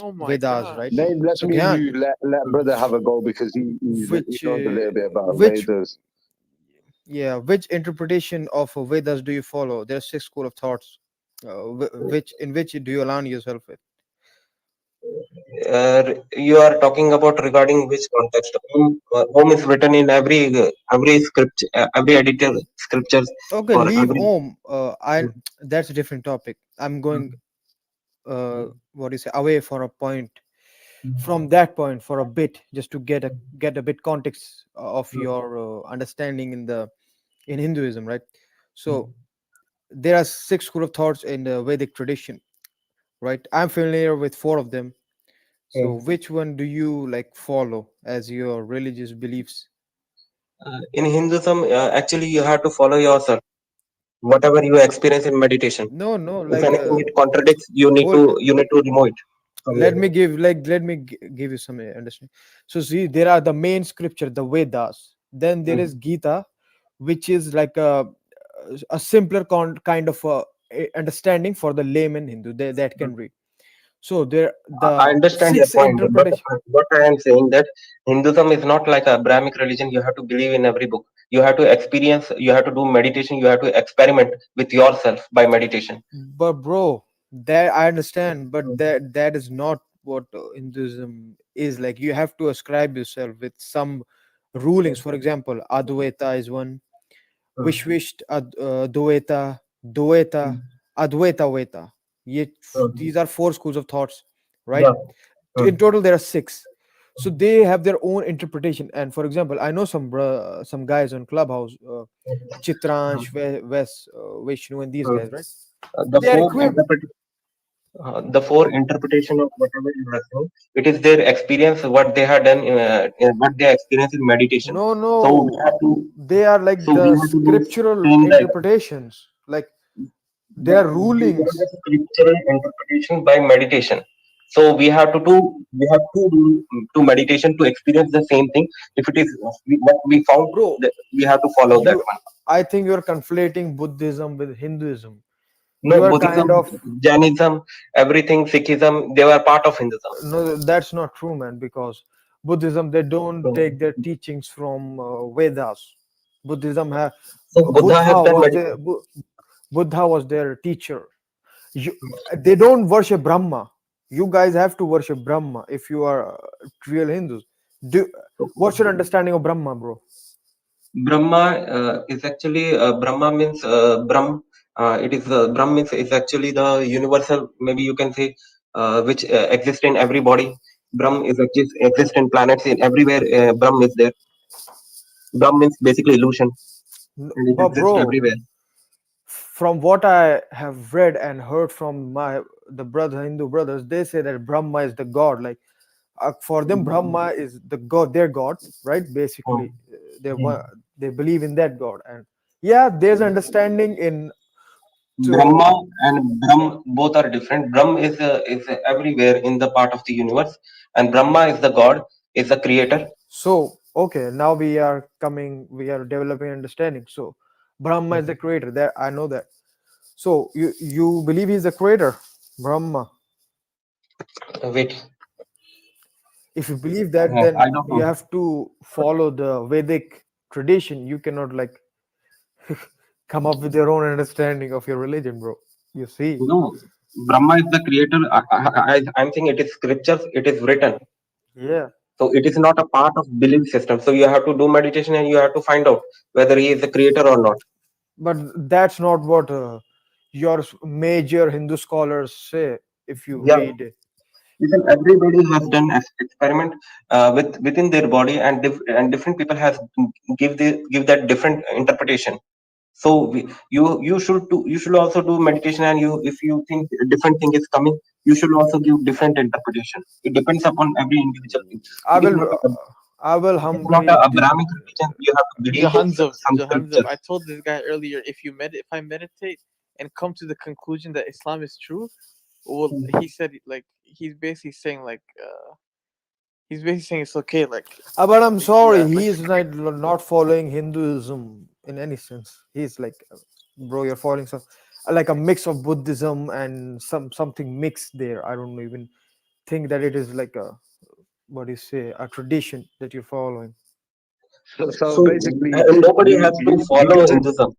Speaker 7: oh my
Speaker 9: Vedas, right?
Speaker 7: gosh.
Speaker 3: Name, let's
Speaker 9: So
Speaker 3: me and
Speaker 9: ghyan,
Speaker 3: you let brother have a go because he
Speaker 9: which,
Speaker 3: knows a little bit about
Speaker 9: which,
Speaker 3: Vedas.
Speaker 9: yeah, which interpretation of Vedas do you follow? There are six school of thoughts. Which do you align yourself with?
Speaker 5: You are talking about regarding which context. Om is written in every script, every edited scriptures
Speaker 9: Okay,
Speaker 5: or
Speaker 9: leave
Speaker 5: every.
Speaker 9: Om. I That's a different topic. I'm going what do you say, away for a point from that point for a bit, just to get a bit context of your understanding in Hinduism, right? So there are six school of thoughts in the Vedic tradition, right? I'm familiar with four of them. So which one do you like follow as your religious beliefs?
Speaker 5: In Hinduism, actually, you have to follow yourself. Whatever you experience in meditation,
Speaker 9: No,
Speaker 5: if
Speaker 9: like
Speaker 5: anything it contradicts, you need
Speaker 9: hold.
Speaker 5: to remove it from your.
Speaker 9: Let me give you some understanding. So see, there are the main scripture, the Vedas. Then there is Gita, which is like a simpler kind of understanding for the layman Hindu that can read. So there
Speaker 5: I
Speaker 9: the
Speaker 5: understand your
Speaker 9: six
Speaker 5: point, but
Speaker 9: interpretation.
Speaker 5: what I am saying that Hinduism is not like a Brahmic religion. You have to believe in every book. You have to experience. You have to do meditation. You have to experiment with yourself by meditation.
Speaker 9: But bro, that I understand, but that is not what Hinduism is like. You have to ascribe yourself with some rulings. For example, Advaita is one. Vishvisht Dvaita, Dvaita, Advaita Veta. These are four schools of thoughts, right?
Speaker 5: Yeah.
Speaker 9: In total, there are six. So they have their own interpretation. And for example, I know some guys on Clubhouse, Chitransh, Wes, Vishnu, and these guys, right?
Speaker 5: The
Speaker 9: They are
Speaker 5: four
Speaker 9: equipped.
Speaker 5: the four interpretation of whatever you are saying, it is their experience, what they have done, what they experience in meditation.
Speaker 9: No,
Speaker 5: So we have
Speaker 9: no,
Speaker 5: to,
Speaker 9: they are like
Speaker 5: so we
Speaker 9: the
Speaker 5: have to do
Speaker 9: scriptural
Speaker 5: same like,
Speaker 9: interpretations. Like they
Speaker 5: but
Speaker 9: are
Speaker 5: we got the
Speaker 9: rulings.
Speaker 5: scriptural interpretation by meditation. So we have to do meditation to experience the same thing. If it is what we found,
Speaker 9: Bro,
Speaker 5: that we have to follow that
Speaker 9: you
Speaker 5: one.
Speaker 9: I think you're conflating Buddhism with Hinduism.
Speaker 5: No,
Speaker 9: You are
Speaker 5: Buddhism,
Speaker 9: kind of
Speaker 5: Jainism, everything, Sikhism, they were part of Hinduism.
Speaker 9: no, that's not true, man, because Buddhism, they don't
Speaker 5: So,
Speaker 9: take their teachings from Vedas. Buddhism have
Speaker 5: so Buddha have done meditation.
Speaker 9: Buddha was their teacher. You, they don't worship Brahma. You guys have to worship Brahma if you are real Hindus. Do what's your understanding of Brahma, bro?
Speaker 5: Brahma is actually Brahma means Brahm. It is Brahm means is actually the universal. Maybe you can say which exists in every body. Brahm is exist in planets in everywhere. Brahm is there. Brahm means basically illusion, and it
Speaker 9: But
Speaker 5: exists
Speaker 9: bro,
Speaker 5: everywhere.
Speaker 9: from what I have read and heard from the brother Hindu brothers, they say that Brahma is the god. Like for them, Brahma is the god, their god, right? Basically, they believe in that god, and yeah, there's understanding in to.
Speaker 5: Brahma and Brahm both are different. Brahm is everywhere in the part of the universe, and Brahma is the God, is the creator.
Speaker 9: So okay, now we are developing understanding. So Brahma is the creator. That I know that. So you believe he's the creator, Brahma.
Speaker 5: Wait,
Speaker 9: If you believe that, then
Speaker 5: I don't
Speaker 9: you
Speaker 5: know.
Speaker 9: have to follow the Vedic tradition. You cannot like come up with your own understanding of your religion, bro. You see?
Speaker 5: No, Brahma is the creator. I'm saying it is scriptures. It is written.
Speaker 9: Yeah.
Speaker 5: So it is not a part of belief system. So you have to do meditation and you have to find out whether he is the creator or not.
Speaker 9: But that's not what your major Hindu scholars say. If you
Speaker 5: Yeah,
Speaker 9: read it.
Speaker 5: even everybody has done experiment within their body, and different people has give that different interpretation. So you should also do meditation, and you if you think a different thing is coming, you should also give different interpretation. It depends upon every individual thing.
Speaker 9: I
Speaker 5: It is
Speaker 9: will
Speaker 5: not a,
Speaker 9: I will
Speaker 5: it is not
Speaker 9: humbly
Speaker 5: a Abrahamic religion. You have to believe in
Speaker 7: Jahanzab,
Speaker 5: some
Speaker 7: Jahanzab.
Speaker 5: scriptures.
Speaker 7: I told this guy earlier, if I meditate and come to the conclusion that Islam is true, well, he said like he's basically saying it's okay. Like
Speaker 9: but I'm
Speaker 7: if you
Speaker 9: sorry,
Speaker 7: are like
Speaker 9: he is not following Hinduism in any sense. He's like, bro, you're following some like a mix of Buddhism and something mixed there. I don't even think that it is like a what do you say a tradition that you're following.
Speaker 3: So
Speaker 5: So
Speaker 3: basically,
Speaker 5: nobody has to
Speaker 3: he
Speaker 5: follow
Speaker 3: doesn't
Speaker 5: Hinduism.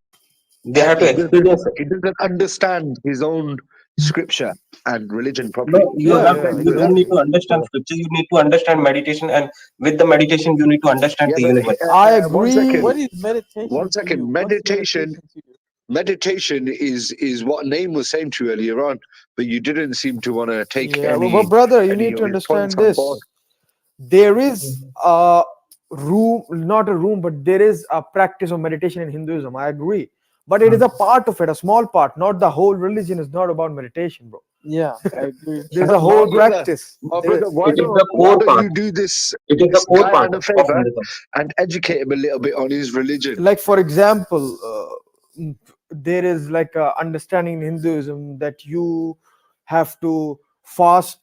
Speaker 5: They have to
Speaker 3: he doesn't
Speaker 5: experience it.
Speaker 3: he doesn't understand his own scripture and religion
Speaker 5: No,
Speaker 3: properly.
Speaker 9: Yeah, yeah,
Speaker 5: you don't need
Speaker 9: exactly.
Speaker 5: to understand
Speaker 3: So
Speaker 5: scripture. You need to understand meditation, and with the meditation, you need to understand
Speaker 3: yeah,
Speaker 5: the
Speaker 3: but
Speaker 5: universe.
Speaker 9: I
Speaker 3: one
Speaker 9: agree.
Speaker 3: second,
Speaker 7: what is meditation
Speaker 3: one
Speaker 7: to
Speaker 3: second.
Speaker 7: you? What's meditation to you?
Speaker 3: Meditation is what Naeem was saying to you earlier on, but you didn't seem to want to take
Speaker 9: Yeah, but brother, you need
Speaker 3: any
Speaker 9: to
Speaker 3: of his points
Speaker 9: understand
Speaker 3: on board.
Speaker 9: this. There is a room, not a room, but there is a practice of meditation in Hinduism. I agree. But it is a part of it, a small part, not the whole religion is not about meditation, bro.
Speaker 7: Yeah, I agree.
Speaker 9: There's a
Speaker 3: My
Speaker 9: whole
Speaker 3: brother,
Speaker 9: practice.
Speaker 3: my
Speaker 9: There-
Speaker 3: brother,
Speaker 5: It is the
Speaker 3: why
Speaker 5: core
Speaker 3: don't
Speaker 5: part.
Speaker 3: you do this
Speaker 5: It is the
Speaker 3: this
Speaker 5: core
Speaker 3: guy
Speaker 5: part
Speaker 3: a
Speaker 5: of
Speaker 3: favor
Speaker 5: Hinduism.
Speaker 3: and educate him a little bit on his religion?
Speaker 9: like for example, there is like a understanding in Hinduism that you have to fast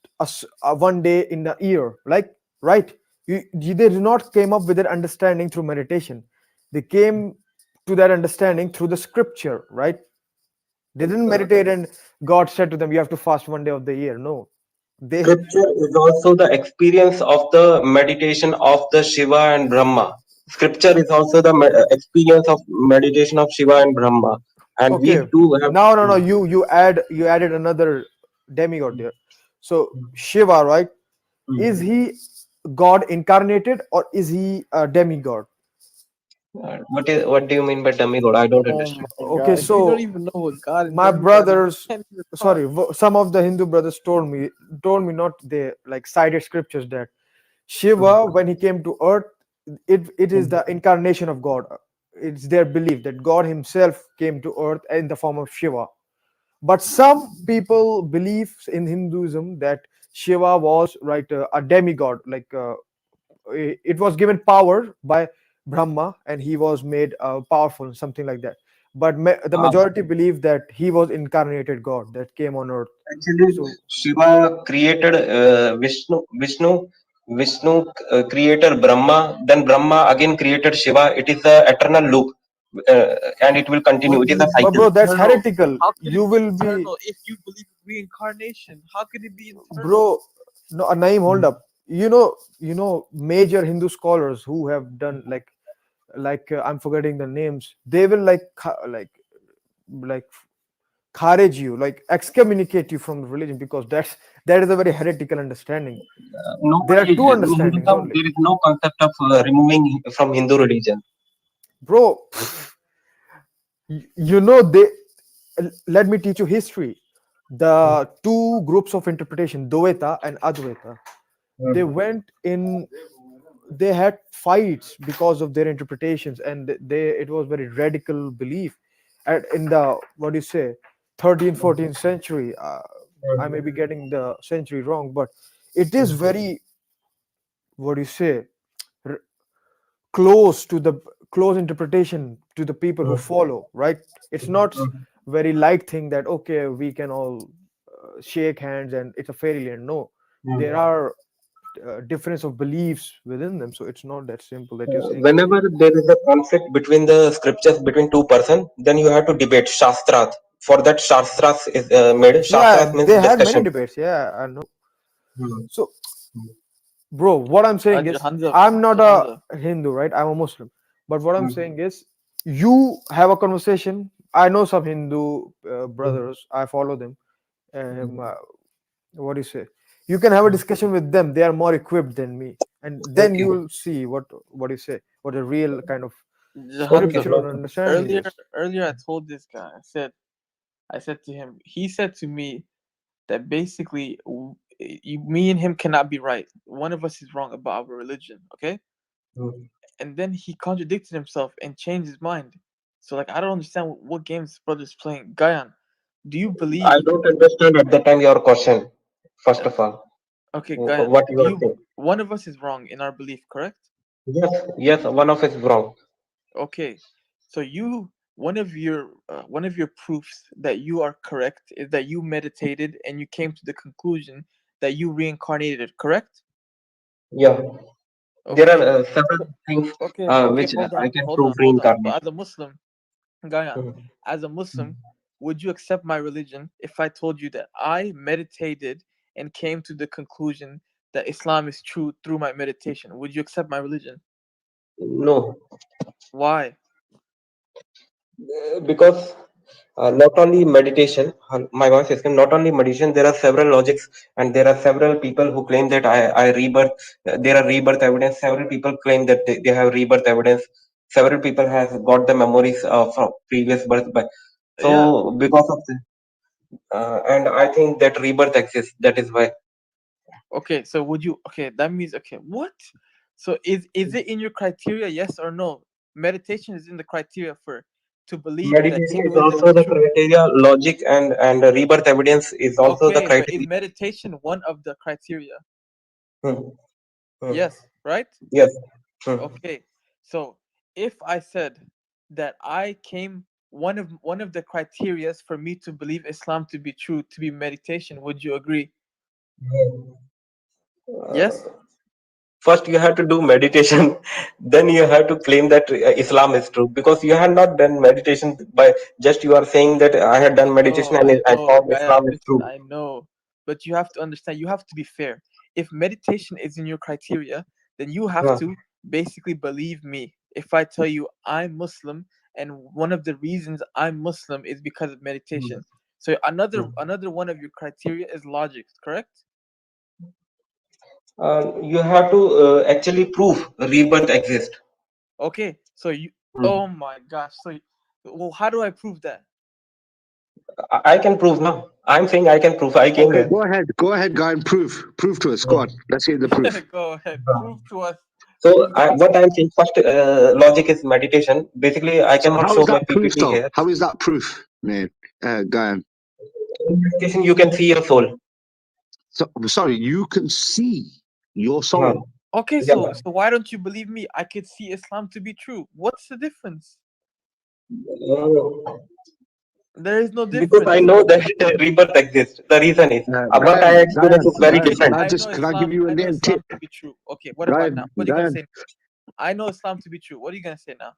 Speaker 9: one day in the year, like right? They did not came up with that understanding through meditation. They came to that understanding through the scripture, right? They didn't meditate and God said to them, "You have to fast one day of the year." No, they
Speaker 5: Scripture is also the experience of the meditation of the Shiva and Brahma. Scripture is also the experience of meditation of Shiva and Brahma, and we
Speaker 9: okay.
Speaker 5: do have.
Speaker 9: No. You added another demigod there. So Shiva, right? Is he God incarnated or is he a demigod?
Speaker 5: What do you mean by demigod? I don't
Speaker 7: Oh
Speaker 5: understand.
Speaker 7: my
Speaker 9: Okay,
Speaker 7: god, you don't
Speaker 9: so
Speaker 7: even know what God and
Speaker 9: my
Speaker 7: demigod is. You
Speaker 9: brothers,
Speaker 7: can't even talk.
Speaker 9: sorry, some of the Hindu brothers told me not they like cited scriptures that Shiva, when he came to earth, it is the incarnation of God. It's their belief that God himself came to earth in the form of Shiva. But some people believe in Hinduism that Shiva was right a demigod, like it was given power by Brahma and he was made powerful, something like that. but the majority believe that he was incarnated God that came on earth.
Speaker 5: Actually,
Speaker 9: So
Speaker 5: Shiva created Vishnu created Brahma, then Brahma again created Shiva. It is a eternal loop, and it will continue. It is a
Speaker 9: but
Speaker 5: cycle.
Speaker 9: bro, that's
Speaker 7: Eternal.
Speaker 9: heretical.
Speaker 7: How can it
Speaker 9: You
Speaker 7: be
Speaker 9: will be,
Speaker 7: eternal if you believe in reincarnation? How can it be eternal?
Speaker 9: bro. No, Naeem, hold up. You know major Hindu scholars who have done like I'm forgetting the names. They will like kharaj you, like excommunicate you from the religion, because that is a very heretical understanding. There are
Speaker 5: Nobody
Speaker 9: two
Speaker 5: in
Speaker 9: understandings
Speaker 5: Hinduism,
Speaker 9: only,
Speaker 5: there is no concept of removing from Hindu religion.
Speaker 9: bro. They let me teach you history. The two groups of interpretation, Dvaita and Advaita, they went in, they had fights because of their interpretations, and it was very radical belief in the, what do you say, 13th 14th century. I may be getting the century wrong, but it is very, what do you say, r- close to the close interpretation to the people who follow, right? It's not very light thing that okay, we can all shake hands and it's a fairyland. No, there are difference of beliefs within them, so it's not that simple that you're saying.
Speaker 5: Whenever there is a conflict between the scriptures between two person, then you have to debate shastrat. For that, shastras is made.
Speaker 9: Yeah,
Speaker 5: Shastras means
Speaker 9: they had many
Speaker 5: discussion.
Speaker 9: debates, yeah, I know.
Speaker 5: Hmm.
Speaker 9: So bro, what I'm saying is,
Speaker 7: Hansa,
Speaker 9: I'm not
Speaker 7: Hansa.
Speaker 9: a Hindu, right? I'm a Muslim, but what I'm saying is, you have a conversation. I know some Hindu brothers, I follow them. um, what do you say, you can have a discussion with them, they are more equipped than me, and then
Speaker 5: Okay.
Speaker 9: you will see what do you say, what a real kind of
Speaker 7: Hansa.
Speaker 9: scriptural understanding is.
Speaker 7: Earlier, I told this guy. I said to him. He said to me that basically, me and him cannot be right. One of us is wrong about our religion. Okay, and then he contradicted himself and changed his mind. So like, I don't understand what games this brother's playing. Ghyan, do you believe?
Speaker 5: I don't understand at the time your question. First of all,
Speaker 7: Okay, Ghyan,
Speaker 5: what you
Speaker 7: do
Speaker 5: are
Speaker 7: you?
Speaker 5: saying?
Speaker 7: One of us is wrong in our belief, correct?
Speaker 5: Yes, yes, one of us is wrong.
Speaker 7: Okay, so one of your proofs that you are correct is that you meditated and you came to the conclusion that you reincarnated, correct?
Speaker 5: Yeah, there are
Speaker 7: Okay.
Speaker 5: several things
Speaker 7: Okay,
Speaker 5: which
Speaker 7: hold
Speaker 5: I
Speaker 7: on,
Speaker 5: can
Speaker 7: hold
Speaker 5: prove
Speaker 7: on, hold on. So as
Speaker 5: reincarnation.
Speaker 7: a Muslim, Gaya, as a Muslim, would you accept my religion if I told you that I meditated and came to the conclusion that Islam is true through my meditation? Would you accept my religion?
Speaker 5: No,
Speaker 7: Why?
Speaker 5: because not only meditation, my voice is not only meditation. There are several logics, and there are several people who claim that I rebirth. There are rebirth evidence. Several people claim that they have rebirth evidence. Several people have got the memories from previous birth. But
Speaker 7: Yeah.
Speaker 5: so because of this, and I think that rebirth exists. That is why
Speaker 7: Okay, so would you? Okay, that means okay. What? So is it in your criteria? Yes or no? Meditation is in the criteria for to believe that
Speaker 5: meditation is
Speaker 7: Hinduism
Speaker 5: also
Speaker 7: is
Speaker 5: the
Speaker 7: true.
Speaker 5: criteria. Logic and rebirth evidence is also the
Speaker 7: Okay, but is
Speaker 5: criteria.
Speaker 7: meditation one of the criteria?
Speaker 5: Hmm, hmm.
Speaker 7: Yes, right?
Speaker 5: Yes. Hmm.
Speaker 7: Okay. So if I said that I came one of the criterias for me to believe Islam to be true to be meditation, would you agree? Yes?
Speaker 5: First, you have to do meditation. Then you have to claim that Islam is true, because you have not done meditation by just you are saying that I had done meditation and I found
Speaker 7: Gaya,
Speaker 5: Islam is
Speaker 7: listen,
Speaker 5: true.
Speaker 7: I know. But you have to understand, you have to be fair. If meditation is in your criteria, then you have
Speaker 5: Huh.
Speaker 7: to basically believe me. If I tell you I'm Muslim and one of the reasons I'm Muslim is because of meditation. So another one of your criteria is logic, correct?
Speaker 5: You have to actually prove rebirth exists.
Speaker 7: Okay, so you
Speaker 5: Hmm.
Speaker 7: oh my gosh. Well, how do I prove that?
Speaker 5: I can prove now. I'm saying I can prove. I came
Speaker 3: Okay,
Speaker 5: here.
Speaker 3: go ahead, guy, and prove to us. Go on, let's hear the proof.
Speaker 7: Go ahead. Prove to us.
Speaker 5: So
Speaker 7: Prove to us.
Speaker 5: what I'm saying first, logic is meditation. Basically, I
Speaker 3: So
Speaker 5: cannot
Speaker 3: how
Speaker 5: show
Speaker 3: is
Speaker 5: my
Speaker 3: that proof,
Speaker 5: PPT
Speaker 3: though?
Speaker 5: here.
Speaker 3: How is that proof, man, guy?
Speaker 5: In meditation, you can see your soul.
Speaker 3: So sorry, you can see your
Speaker 5: Huh.
Speaker 3: soul.
Speaker 7: Okay,
Speaker 5: Yeah.
Speaker 7: so why don't you believe me? I could see Islam to be true. What's the difference?
Speaker 5: Uh,
Speaker 7: There is no
Speaker 5: because I
Speaker 7: difference.
Speaker 5: know that rebirth exists. The reason is what I
Speaker 3: Gayan,
Speaker 5: experience is very different.
Speaker 3: can I give you a
Speaker 7: I know
Speaker 3: little tip?
Speaker 7: Islam to be true. Okay, what about now? What are you gonna
Speaker 3: Gayan,
Speaker 7: say? I know Islam to be true. What are you gonna say now?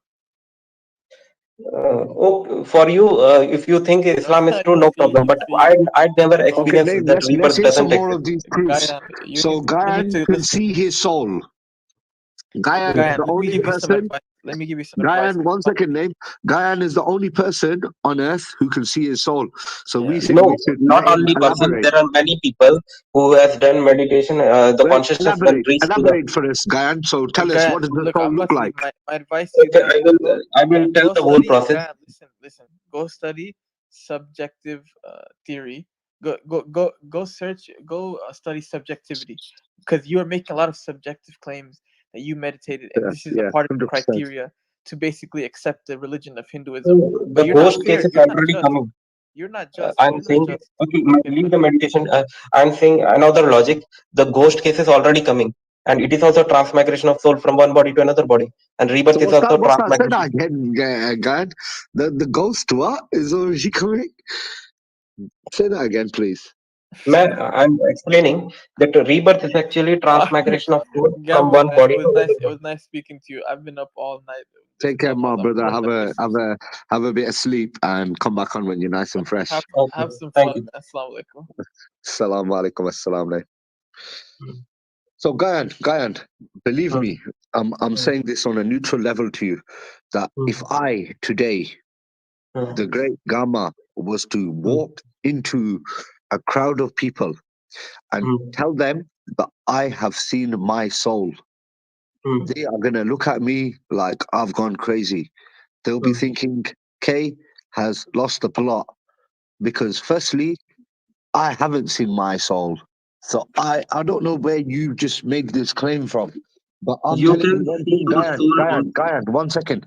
Speaker 5: Okay, for you, if you think Islam is true, no problem.
Speaker 7: you
Speaker 5: But
Speaker 7: see,
Speaker 5: I'd never
Speaker 3: okay,
Speaker 5: experienced
Speaker 3: name.
Speaker 5: that
Speaker 3: Let's
Speaker 5: rebirth
Speaker 3: hear some
Speaker 5: doesn't
Speaker 3: more
Speaker 5: exist.
Speaker 3: of these proofs.
Speaker 7: Gayan,
Speaker 3: So
Speaker 7: you need
Speaker 3: Gayan
Speaker 7: to
Speaker 3: can
Speaker 7: listen.
Speaker 3: see his soul. Gayan is
Speaker 7: Gayan,
Speaker 3: the
Speaker 7: let me
Speaker 3: only
Speaker 7: give you some
Speaker 3: person.
Speaker 7: advice. Let me give you some advice.
Speaker 3: Gayan, one second, name. Gayan is the only person on earth who can see his soul. So we
Speaker 7: Yeah.
Speaker 3: think
Speaker 5: No,
Speaker 3: we should
Speaker 5: not
Speaker 3: let him
Speaker 5: only person.
Speaker 3: elaborate.
Speaker 5: There are many people who has done meditation. The
Speaker 3: Well,
Speaker 5: consciousness when reached to the.
Speaker 3: elaborate for us, Gayan. So tell us,
Speaker 7: Gayan,
Speaker 3: what does the
Speaker 7: look,
Speaker 3: soul
Speaker 7: I'm
Speaker 3: look
Speaker 7: about to leave.
Speaker 3: like?
Speaker 7: My advice to you,
Speaker 5: Okay,
Speaker 7: Gayan,
Speaker 5: I will tell
Speaker 7: go
Speaker 5: the whole
Speaker 7: study.
Speaker 5: process.
Speaker 7: Gayan, listen. Go study subjective theory. Go search. Go study subjectivity, because you are making a lot of subjective claims that you meditated, and this is a
Speaker 3: Yeah,
Speaker 7: part of the
Speaker 3: 100%.
Speaker 7: criteria to basically accept the religion of Hinduism. But
Speaker 5: The
Speaker 7: you're not
Speaker 5: ghost case
Speaker 7: fair.
Speaker 5: is
Speaker 7: You're not
Speaker 5: already
Speaker 7: just.
Speaker 5: coming.
Speaker 7: You're not just.
Speaker 5: I'm
Speaker 7: You're not
Speaker 5: saying,
Speaker 7: just.
Speaker 5: okay,
Speaker 7: Okay,
Speaker 5: leave
Speaker 7: brother.
Speaker 5: the meditation. I'm saying another logic. The ghost case is already coming, and it is also transmigration of soul from one body to another body, and
Speaker 3: So
Speaker 5: rebirth is
Speaker 3: what's that?
Speaker 5: also
Speaker 3: What's that? Say that
Speaker 5: transmigration.
Speaker 3: again, Gayan. The ghost what is already coming? Say that again, please.
Speaker 5: Man, I'm explaining that rebirth is actually transmigration of soul from
Speaker 7: Gamma,
Speaker 5: one
Speaker 7: man,
Speaker 5: body to another
Speaker 7: it
Speaker 5: body.
Speaker 7: was nice speaking to you. I've been up all night. This
Speaker 3: Take care, my
Speaker 7: clubhouse, I'm
Speaker 3: brother.
Speaker 7: pulling up issues.
Speaker 3: Have a bit of sleep and come back on when you're nice and fresh.
Speaker 5: Okay,
Speaker 7: Have some
Speaker 5: thank
Speaker 7: fun.
Speaker 5: you.
Speaker 7: Assalamu alaikum.
Speaker 3: Assalamu alaikum, assalam. So Gayan, believe
Speaker 5: Mm,
Speaker 3: me, I'm
Speaker 5: mm,
Speaker 3: saying this on a neutral level to you, that if
Speaker 5: mm,
Speaker 3: I today, the
Speaker 5: mm,
Speaker 3: great Gamma, was to
Speaker 5: mm,
Speaker 3: walk into a crowd of people and
Speaker 5: mm,
Speaker 3: tell them that I have seen my soul,
Speaker 5: mm,
Speaker 3: they are gonna look at me like I've gone crazy. They'll be
Speaker 5: mm.
Speaker 3: thinking Kay has lost the plot because firstly, I haven't seen my soul. So I don't know where you just made this claim from. But I'm
Speaker 5: You
Speaker 3: telling
Speaker 5: can
Speaker 3: you one
Speaker 5: see
Speaker 3: thing,
Speaker 5: your soul on.
Speaker 3: Gayan, 1 second.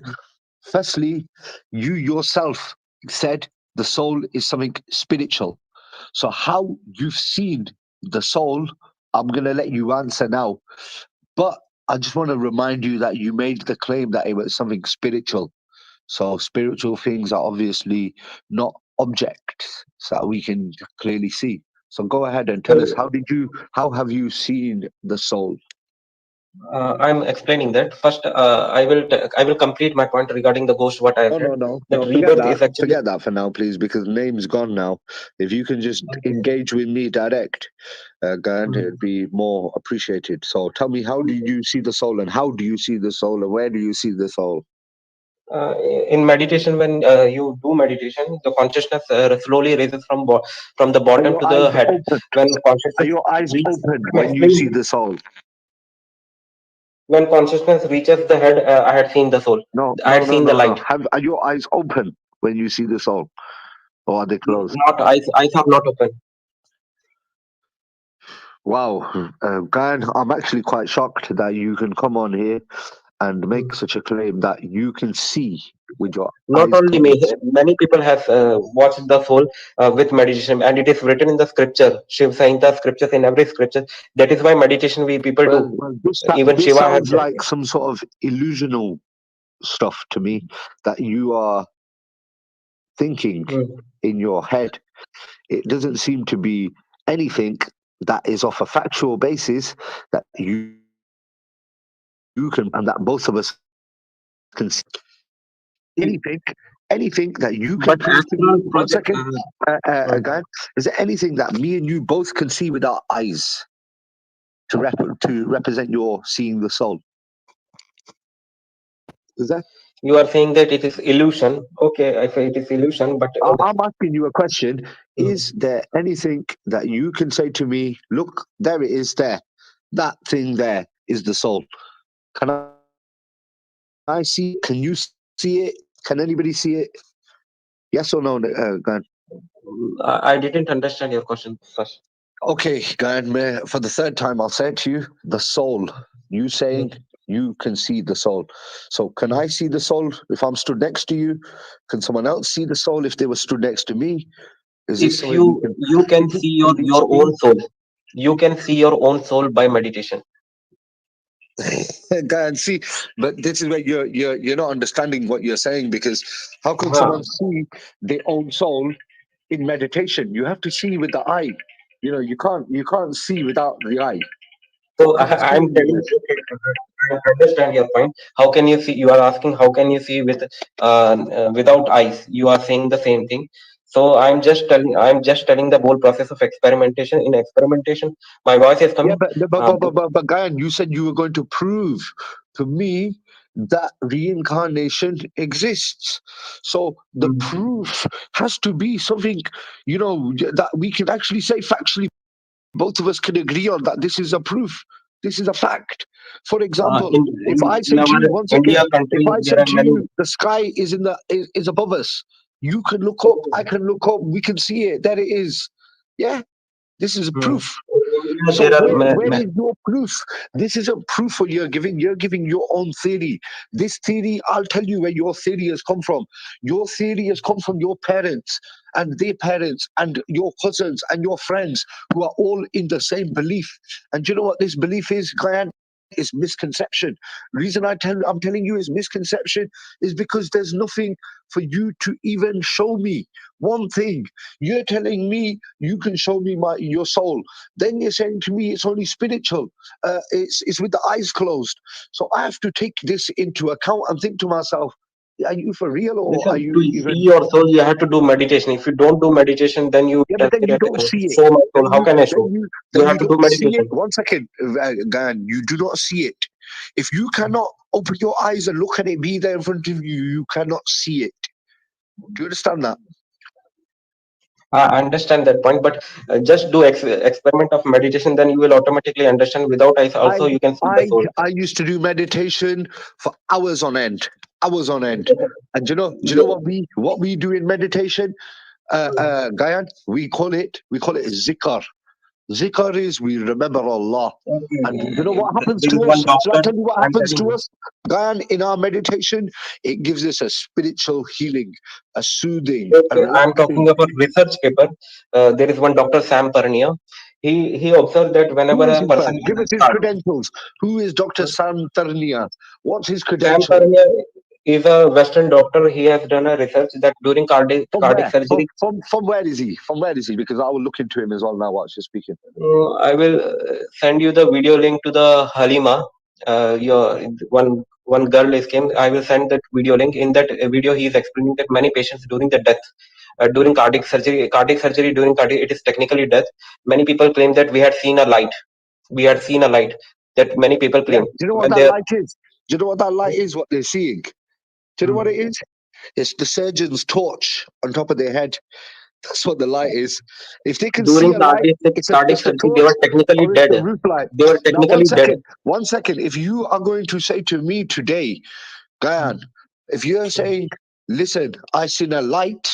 Speaker 3: Firstly, you yourself said the soul is something spiritual. So how you've seen the soul, I'm gonna let you answer now. But I just want to remind you that you made the claim that it was something spiritual. So spiritual things are obviously not objects that we can clearly see. So go ahead and tell us how have you seen the soul?
Speaker 5: I'm explaining that first. I will complete my point regarding the ghost. What I have said, that
Speaker 3: No, forget
Speaker 5: rebirth
Speaker 3: that.
Speaker 5: is actually.
Speaker 3: Forget that for now, please, because name's gone now. If you can just engage with me direct, Gan, it'd be more appreciated. So tell me, how do you see the soul, and how do you see the soul, and where do you see the soul?
Speaker 5: Uh, in meditation, when you do meditation, the consciousness slowly raises from the
Speaker 3: Are
Speaker 5: bottom
Speaker 3: your
Speaker 5: to
Speaker 3: eyes
Speaker 5: the head.
Speaker 3: open?
Speaker 5: When
Speaker 3: Are
Speaker 5: consciousness
Speaker 3: your eyes
Speaker 5: reaches,
Speaker 3: open
Speaker 5: I'm
Speaker 3: when you see
Speaker 5: explaining.
Speaker 3: the soul?
Speaker 5: When consciousness reaches the head, I had seen the soul. I had seen the
Speaker 3: No.
Speaker 5: light.
Speaker 3: Are your eyes open when you see the soul, or are they closed?
Speaker 5: Not eyes. Eyes are not open.
Speaker 3: Wow, Guyan, I'm actually quite shocked that you can come on here and make such a claim that you can see with your
Speaker 5: Not
Speaker 3: eyes
Speaker 5: only me.
Speaker 3: closed.
Speaker 5: Many people have watched the soul with meditation, and it is written in the scripture. Shiv Samhita scriptures, in every scripture. That is why meditation we people do.
Speaker 3: Well,
Speaker 5: Even
Speaker 3: this
Speaker 5: Shiva has
Speaker 3: sounds
Speaker 5: said.
Speaker 3: like some sort of illusional stuff to me that you are thinking
Speaker 5: Mm.
Speaker 3: in your head. It doesn't seem to be anything that is off a factual basis that you can prove and that both of us can see. Anything that you can
Speaker 5: But
Speaker 3: prove to me.
Speaker 5: astral
Speaker 3: 1 second,
Speaker 5: project.
Speaker 3: again, is there anything that me and you both can see with our eyes to represent your seeing the soul? Is that?
Speaker 5: You are saying that it is illusion. Okay, I say it is illusion, but
Speaker 3: I'm asking you a question. Is there anything that you can say to me? Look, there it is. There, that thing there is the soul. Can I see it? Can you see it? Can anybody see it? Yes or no, Gan?
Speaker 5: I didn't understand your question first.
Speaker 3: Okay, Gan, for the third time, I'll say it to you. The soul. You saying you can see the soul. So can I see the soul if I'm stood next to you? Can someone else see the soul if they were stood next to me? Is this
Speaker 5: If
Speaker 3: something we can
Speaker 5: you can see
Speaker 3: physically
Speaker 5: your
Speaker 3: see?
Speaker 5: own soul, you can see your own soul by meditation.
Speaker 3: And see, but this is where you're not understanding what you're saying, because how can
Speaker 5: Huh.
Speaker 3: someone see their own soul in meditation? You have to see with the eye. You know, you can't see without the eye.
Speaker 5: So
Speaker 3: What kind of
Speaker 5: I'm
Speaker 3: seeing is
Speaker 5: telling
Speaker 3: this?
Speaker 5: you, I understand your point. How can you see? You are asking how can you see with without eyes? You are saying the same thing. So I'm just telling the whole process of experimentation. In experimentation, my voice is
Speaker 3: Yeah,
Speaker 5: coming.
Speaker 3: but Gayan, you said you were going to prove to me that reincarnation exists. So the proof has to be something, that we can actually say factually. Both of us can agree on that. This is a proof. This is a fact. For example, if I
Speaker 5: In
Speaker 3: say to
Speaker 5: our
Speaker 3: you one
Speaker 5: India
Speaker 3: second, if
Speaker 5: country,
Speaker 3: I
Speaker 5: there
Speaker 3: say
Speaker 5: are
Speaker 3: to
Speaker 5: many.
Speaker 3: you the sky is above us, you can look up, I can look up, we can see it. There it is. Yeah, this is a
Speaker 5: Hmm.
Speaker 3: proof.
Speaker 5: In India,
Speaker 3: So
Speaker 5: there are
Speaker 3: where is your proof? This isn't proof what you're giving. You're giving your own theory. This theory, I'll tell you where your theory has come from. Your theory has come from your parents and their parents and your cousins and your friends who are all in the same belief. And do you know what this belief is, Gyan? Is misconception. Reason I'm telling you is misconception is because there's nothing for you to even show me. One thing. You're telling me you can show me your soul. Then you're saying to me it's only spiritual. It's with the eyes closed. So I have to take this into account and think to myself, are you for real or are
Speaker 5: Listen,
Speaker 3: you
Speaker 5: to see
Speaker 3: even?
Speaker 5: your soul, you have to do meditation. If you don't do meditation, then you
Speaker 3: Yeah,
Speaker 5: can
Speaker 3: but then
Speaker 5: say
Speaker 3: you
Speaker 5: that
Speaker 3: don't see it.
Speaker 5: show my soul.
Speaker 3: Then
Speaker 5: How
Speaker 3: you
Speaker 5: can I
Speaker 3: then
Speaker 5: show?
Speaker 3: you
Speaker 5: You
Speaker 3: then
Speaker 5: have
Speaker 3: you
Speaker 5: to do
Speaker 3: don't see it.
Speaker 5: meditation.
Speaker 3: One second, Gan, you do not see it. If you cannot open your eyes and look at it, be there in front of you, you cannot see it. Do you understand that?
Speaker 5: I understand that point, but just do experiment of meditation, then you will automatically understand. Without eyes,
Speaker 3: I
Speaker 5: also you can see the
Speaker 3: I
Speaker 5: soul.
Speaker 3: I used to do meditation for hours on end, hours on end. And do you know what we do in meditation, Gayan? We call it zikr. Zikr is we remember Allah. And you know what happens
Speaker 5: There
Speaker 3: to
Speaker 5: is one
Speaker 3: us? Shall I
Speaker 5: doctor.
Speaker 3: tell you what
Speaker 5: I'm
Speaker 3: happens
Speaker 5: telling
Speaker 3: to
Speaker 5: you.
Speaker 3: us? Gayan, in our meditation, it gives us a spiritual healing, a soothing, a
Speaker 5: Okay, I'm
Speaker 3: relaxing.
Speaker 5: talking about research paper. There is one Dr. Sam Pernia. He observed that whenever
Speaker 3: Who is
Speaker 5: a
Speaker 3: this
Speaker 5: person
Speaker 3: man?
Speaker 5: has
Speaker 3: Give
Speaker 5: a
Speaker 3: us his
Speaker 5: scar,
Speaker 3: credentials. Who is Dr. Sam Tarnia? What's his
Speaker 5: Sam
Speaker 3: credential?
Speaker 5: Pernia is a Western doctor. He has done a research that during
Speaker 3: From
Speaker 5: cardiac
Speaker 3: where?
Speaker 5: surgery.
Speaker 3: From where is he? From where is he? Because I will look into him as well now while you're speaking.
Speaker 5: I will send you the video link to the Halima. Your one girl is came. I will send that video link. In that video, he is explaining that many patients during the death, during cardiac surgery during cardiac, it is technically death. Many people claim that we had seen a light. We had seen a light. That many people
Speaker 3: Yeah.
Speaker 5: claim
Speaker 3: Do you know what
Speaker 5: when
Speaker 3: that
Speaker 5: they.
Speaker 3: light is? Do you know what that light is? What they're seeing? Do you know what it is? It's the surgeon's torch on top of their head. That's what the light is. If they can see
Speaker 5: During
Speaker 3: a light,
Speaker 5: cardiac
Speaker 3: it's the
Speaker 5: surgery, they
Speaker 3: torch
Speaker 5: were technically
Speaker 3: or it's
Speaker 5: dead.
Speaker 3: the roof light.
Speaker 5: They were
Speaker 3: Now, one
Speaker 5: technically dead.
Speaker 3: second. One second. If you are going to say to me today, Gayan, if you're saying, listen, I seen a light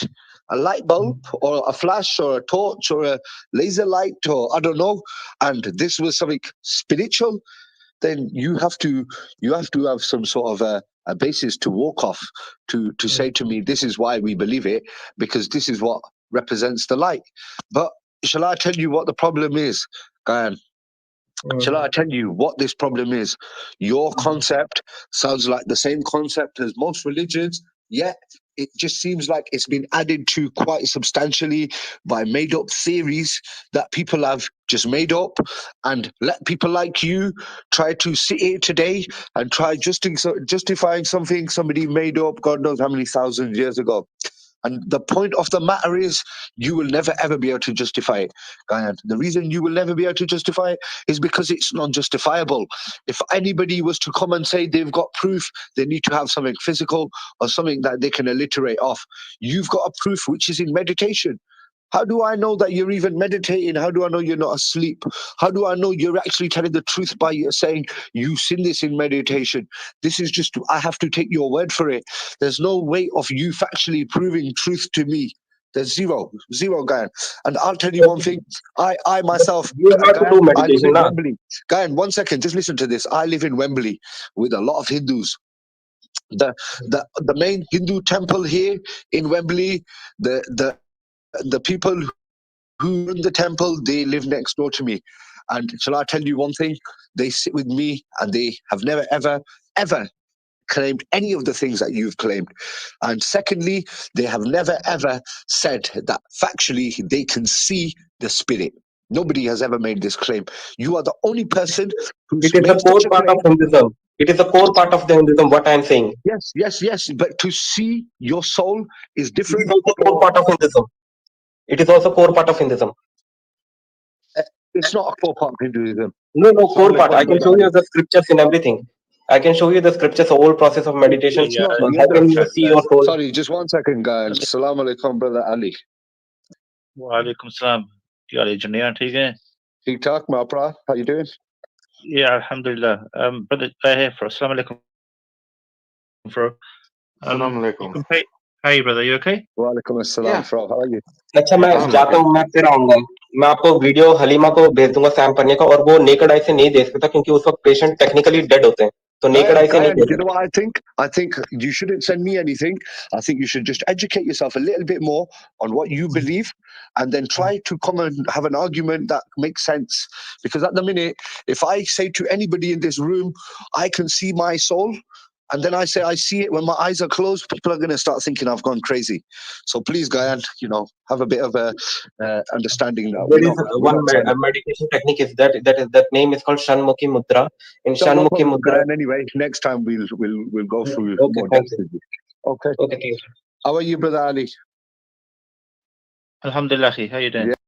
Speaker 3: bulb or a flash or a torch or a laser light or I don't know, and this was something spiritual, then you have to have some sort of a basis to walk off to say to me, this is why we believe it, because this is what represents the light. But shall I tell you what the problem is, Gayan? Shall I tell you what this problem is? Your concept sounds like the same concept as most religions, yet it just seems like it's been added to quite substantially by made up theories that people have just made up and let people like you try to sit here today and try justifying something somebody made up God knows how many thousands years ago. And the point of the matter is, you will never ever be able to justify it, Gayan. The reason you will never be able to justify it is because it's non justifiable. If anybody was to come and say they've got proof, they need to have something physical or something that they can alliterate off. You've got a proof which is in meditation. How do I know that you're even meditating? How do I know you're not asleep? How do I know you're actually telling the truth by saying you seen this in meditation? This is just, I have to take your word for it. There's no way of you factually proving truth to me. There's zero, Guyan. And I'll tell you one
Speaker 5: Okay,
Speaker 3: thing. I myself,
Speaker 5: you have to
Speaker 3: Guyan,
Speaker 5: do
Speaker 3: I live
Speaker 5: meditation
Speaker 3: in
Speaker 5: now.
Speaker 3: Wembley. Guyan, one second, just listen to this. I live in Wembley with a lot of Hindus. The main Hindu temple here in Wembley, the people who run the temple, they live next door to me. And shall I tell you one thing? They sit with me and they have never, ever, ever claimed any of the things that you've claimed. And secondly, they have never, ever said that factually they can see the spirit. Nobody has ever made this claim. You are the only person who's
Speaker 5: It is a
Speaker 3: made
Speaker 5: core
Speaker 3: such a
Speaker 5: part of
Speaker 3: claim.
Speaker 5: Hinduism. It is a core part of the Hinduism, what I am saying.
Speaker 3: Yes, yes, yes. But to see your soul is
Speaker 5: It is
Speaker 3: different.
Speaker 5: also core part of Hinduism. It is also core part of Hinduism.
Speaker 3: It's not a core part of Hinduism.
Speaker 5: No, core part. I
Speaker 3: Assalamualaikum,
Speaker 5: can
Speaker 3: brother
Speaker 5: show you
Speaker 3: Ali.
Speaker 5: the scriptures and everything. I can show you the scriptures, the whole process of meditation.
Speaker 3: It's not.
Speaker 5: How
Speaker 3: Yeah.
Speaker 5: can you see your soul?
Speaker 3: Sorry, just 1 second, guys. Assalamualaikum, brother Ali.
Speaker 10: वालेकुम सलाम क्या हाल है जनिया ठीक है
Speaker 3: Tik tak, my bro. How you doing?
Speaker 10: yeah alhamdulillah brother for assalamu alaikum for
Speaker 11: Assalamu
Speaker 10: you
Speaker 11: alaikum.
Speaker 10: can pay hi brother you okay
Speaker 3: Walaikum assalam,
Speaker 11: Yeah,
Speaker 3: bro. How are you?
Speaker 5: अच्छा मैं
Speaker 11: I'm
Speaker 5: जाता
Speaker 11: okay.
Speaker 5: हूँ, मैं फिर आऊंगा। मैं आपको video Halima को भेज दूंगा सैम करने का, और वो नेकेड आई से नहीं देख सकता क्योंकि उस वक्त पेशेंट टेक्निकली डेड होते हैं, तो नेकेड आई से नहीं
Speaker 3: Gyan,
Speaker 5: देख
Speaker 3: you know
Speaker 5: सकता।
Speaker 3: what I think? I think you shouldn't send me anything. I think you should just educate yourself a little bit more on what you believe and then try to come and have an argument that makes sense. Because at the minute, if I say to anybody in this room, I can see my soul, and then I say I see it when my eyes are closed, people are going to start thinking I've gone crazy. So please, Gyan, have a bit of a understanding that
Speaker 5: There is
Speaker 3: we're
Speaker 5: one
Speaker 3: not saying it.
Speaker 5: meditation technique is that name is called Shanmukhi Mudra. In
Speaker 3: No, no
Speaker 5: Shanmukhi
Speaker 3: problem,
Speaker 5: Mudra.
Speaker 3: Gyan. Anyway, next time we'll go through
Speaker 5: Okay,
Speaker 3: more
Speaker 5: thank
Speaker 3: depth
Speaker 5: you.
Speaker 3: with you. Okay.
Speaker 5: Okay, thank you.
Speaker 3: How are you, brother Ali?
Speaker 10: alhamdulillah akhi, how you doing
Speaker 3: Yeah.